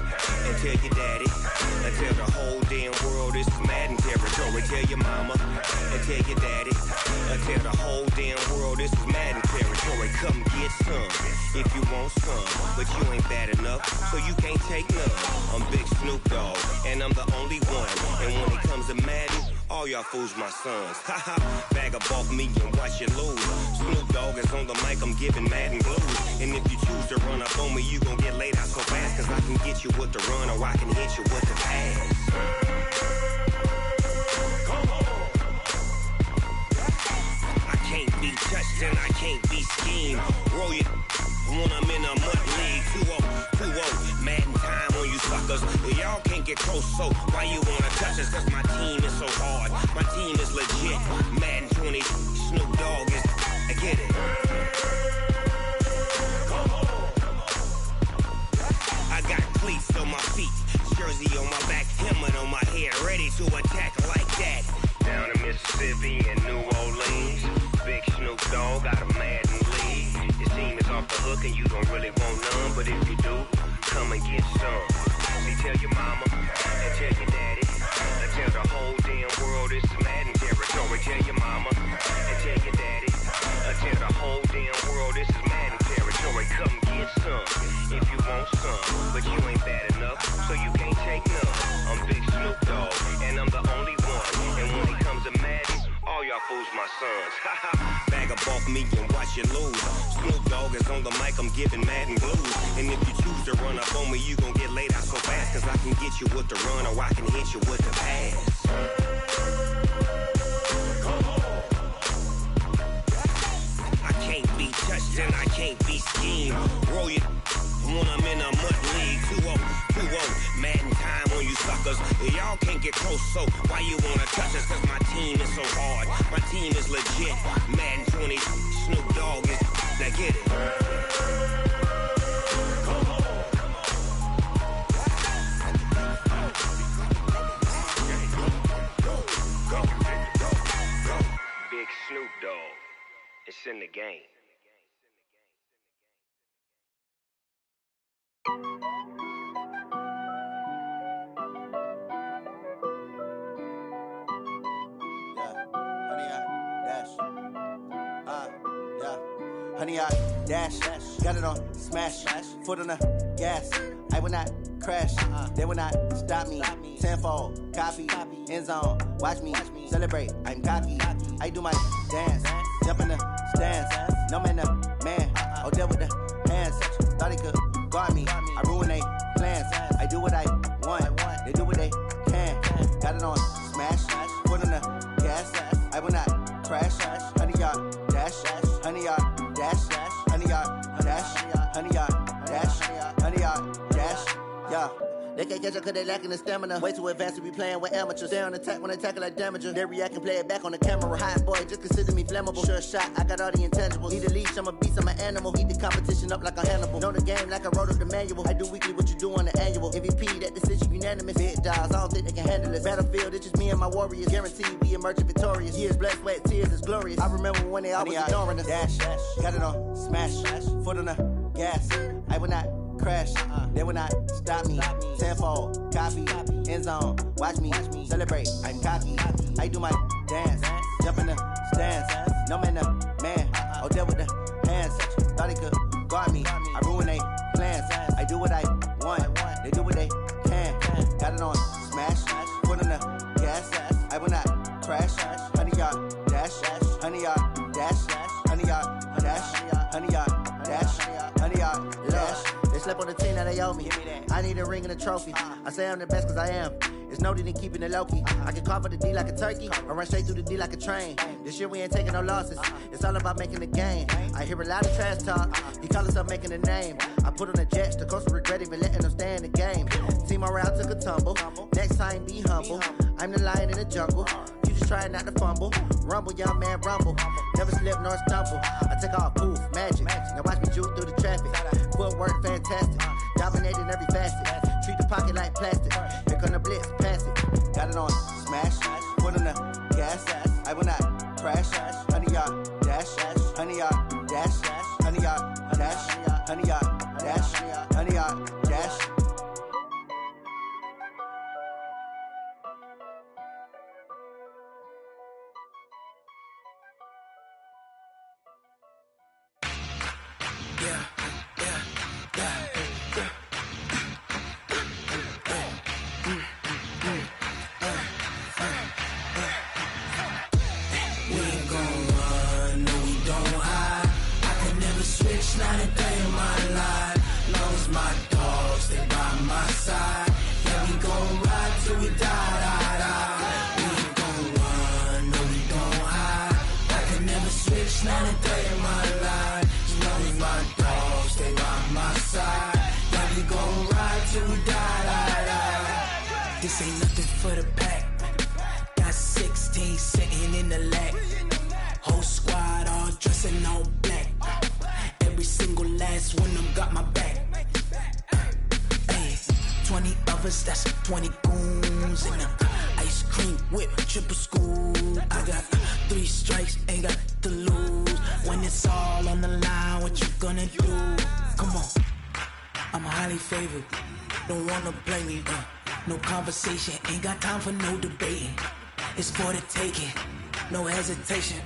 and tell your daddy and tell the whole damn world this is Madden territory. Tell your mama and tell your daddy and tell the whole damn world this is Madden territory. territory, come get some. If you want some, but you ain't bad enough, so you can't take none. I'm Big Snoop Dogg, and I'm the only one. And when it comes to Madden, all y'all fools my sons. Haha, bag up off me and watch you lose. Snoop Dogg is on the mic, I'm giving Madden blues. And if you choose to run up on me, you gon' get laid out so fast. Cause I can get you with the run or I can hit you with the pass. I can't be touched and I can't be schemed. Roll you when I'm in a mud league. 2-0, Madden time on you suckers. Y'all can't get close, so why you wanna touch us? Cause my team is so hard. My team is legit. Madden 20, Snoop Dogg is, I get it. I got cleats on my feet, jersey on my back, helmet on my head, ready to attack like that. Down in Mississippi and New Orleans, Big Snoop Dogg got a Madden league. Your team is off the hook and you don't really want none, but if you do, come and get some. See, tell your mama and tell your daddy, and tell the whole damn world this is Madden territory. Tell your mama and tell your daddy, and tell the whole damn world this is Madden territory. Come get some if you want some, but you ain't bad enough, so you can't take none. I'm Big Snoop Dogg, and I'm the only one. And when it comes to Madden, all y'all fools my sons. Bag up off me and watch you lose. Snoop Dogg is on the mic, I'm giving Madden blues. And if you choose to run up on me, you gon' get laid out so fast. Cause I can get you with the run or I can hit you with the pass. I can't be touched and I can't be schemed. Roll you when I'm in a mud league. 2-0, Madden time on you suckers. Y'all can't get close, so why you wanna touch us? Cause my team is so hard. My team is legit. Madden 20, Snoop Dogg is, now get it. Big Snoop Dogg, it's in the game. Honey, I dash, got it on smash, foot on the gas. I will not crash, they will not stop me. Tenfold, copy, end zone, watch me celebrate. I'm cocky, I do my dance, jump in the stands. No man, the man, oh, deal with the hands. Thought he could guard me, I ruin they plans. I do what I want, they do what they can. Got it on smash, foot on the gas. I will not crash, honey, y'all dash, honey, y'all dash, honey, y'all dash, honey, y'all dash, honey, y'all dash, yeah. They can't catch up cause they lacking the stamina. Way too advanced to be playing with amateurs. Stay on attack when they tackle like damager. They react and play it back on the camera. Hot boy, just consider me flammable. Sure shot, I got all the intangibles. Need a leash, I'm a beast, I'm an animal. Eat the competition up like a Hannibal. Know the game like I wrote up the manual. I do weekly what you do on the annual. MVP, that decision unanimous. Big dogs, I don't think they can handle it. Battlefield, it's just me and my warriors. Guaranteed we emerging victorious. Years, blood, sweat, tears, it's glorious. I remember when they always ignoring us. Dash, got it on smash, foot on the gas. I will not crash, they will not stop me. Tenfold, copy, end zone, watch me celebrate. I'm cocky, I do my dance, jump in the stands. No man, the man, oh, deal with the hands. Thought he could guard me, I ruin they plans. I do what I want, they do what they can. Got it on smash, foot on the gas. I will not crash, honey, y'all dash, honey, y'all dash, honey, y'all dash, honey, y'all dash, honey, y'all dash. They slept on the team, now they owe me. I need a ring and a trophy. I say I'm the best cause I am. It's no need in keeping it low-key. I can carve for the D like a turkey, or run straight through the D like a train. This year we ain't taking no losses. It's all about making the game. I hear a lot of trash talk. He call himself making a name. I put on the jets, the coach will regret even letting them stay in the game. Team around took a tumble. Next time be humble. I'm the lion in the jungle. You just trying not to fumble. Rumble, young man, rumble. Never slip nor stumble. I take off, poof, magic. Now watch me juke through the traffic. Footwork fantastic. Dominating every facet. Treat the pocket like plastic. Here come the blitz, pass it. Got it on smash, foot on the gas. I will not crash. Honey, y'all dash, honey, y'all dash, honey, y'all dash, honey, y'all dash, honey, y'all dash. We ain't gon' run, no we don't hide. I can never switch, not a day in my life. Long as my dogs, they by my side. Yeah, we gon' ride till we die, die, die. We ain't gon' run, no we don't hide. I can never switch, not a day in my life. As long as my dogs, they by my side. Yeah, we gon' ride till we die, die, die. This ain't nothing for the pack. Got 16 sitting in the lap. Whole squad all dressing all black. Every single last one of them got my back. Hey, 20 of us, that's 20 goons. And ice cream whip, triple scoop. I got 3 strikes, ain't got to lose. When it's all on the line, what you gonna do? Come on, I'm highly favored. Don't wanna blame me, no conversation, ain't got time for no debating. It's for the taking, no hesitation.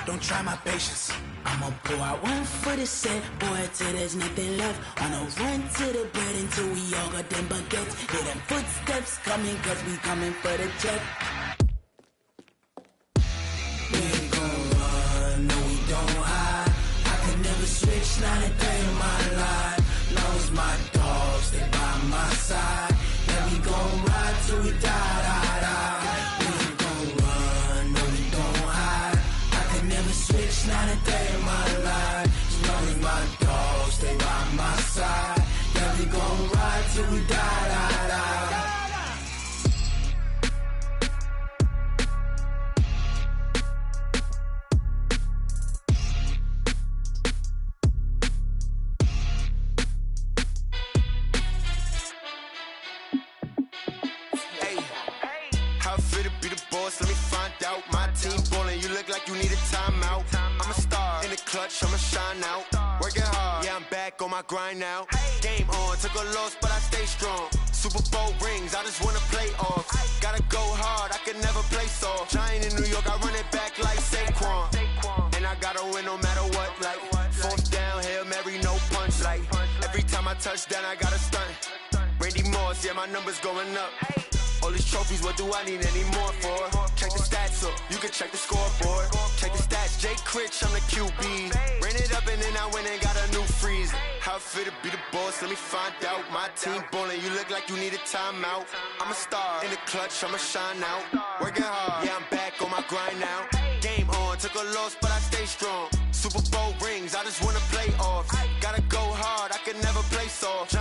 Don't try my patience. I'ma pour out one for the set, boy, till there's nothing left. On a run to the bread until we all got them baguettes. Hear them footsteps coming, cause we coming for the check. We ain't gon' run, no we don't hide. I can never switch, not a day in my life. Long as my dogs, they by my side. Yeah, we gon' ride till we die, die, die. We ain't gon' run, no we don't hide. I can never switch, not a day in my life. As long as my dogs, they by my side. Yeah, we gon' ride till we die, die, die. How fit to be the boss? Let me find out. My team ballin', you look like you need a timeout. I'm a star in the clutch, I'ma shine out. Working hard, yeah, I'm back on my grind now. Game on, took a loss, but I stay strong. Super Bowl rings, I just wanna play off. Gotta go hard, I can never play soft. Giant in New York, I run it back like Saquon. And I gotta win no matter what, like 4th down, Hail Mary, no punch. Like every time I touch down, I gotta stunt. Randy Moss, yeah, my numbers going up. All these trophies, what do I need any more for? Check the stats up, you can check the scoreboard. Check the stats, Jay Critch, I'm the QB. Ran it up and then I went and got a new freeze. How fit to be the boss, let me find out. My team ballin', you look like you need a timeout. I'm a star in the clutch, I'ma shine out. Working hard, yeah, I'm back on my grind now. Game on, took a loss, but I stay strong. Super Bowl rings, I just wanna play off. Gotta go hard, I can never play soft.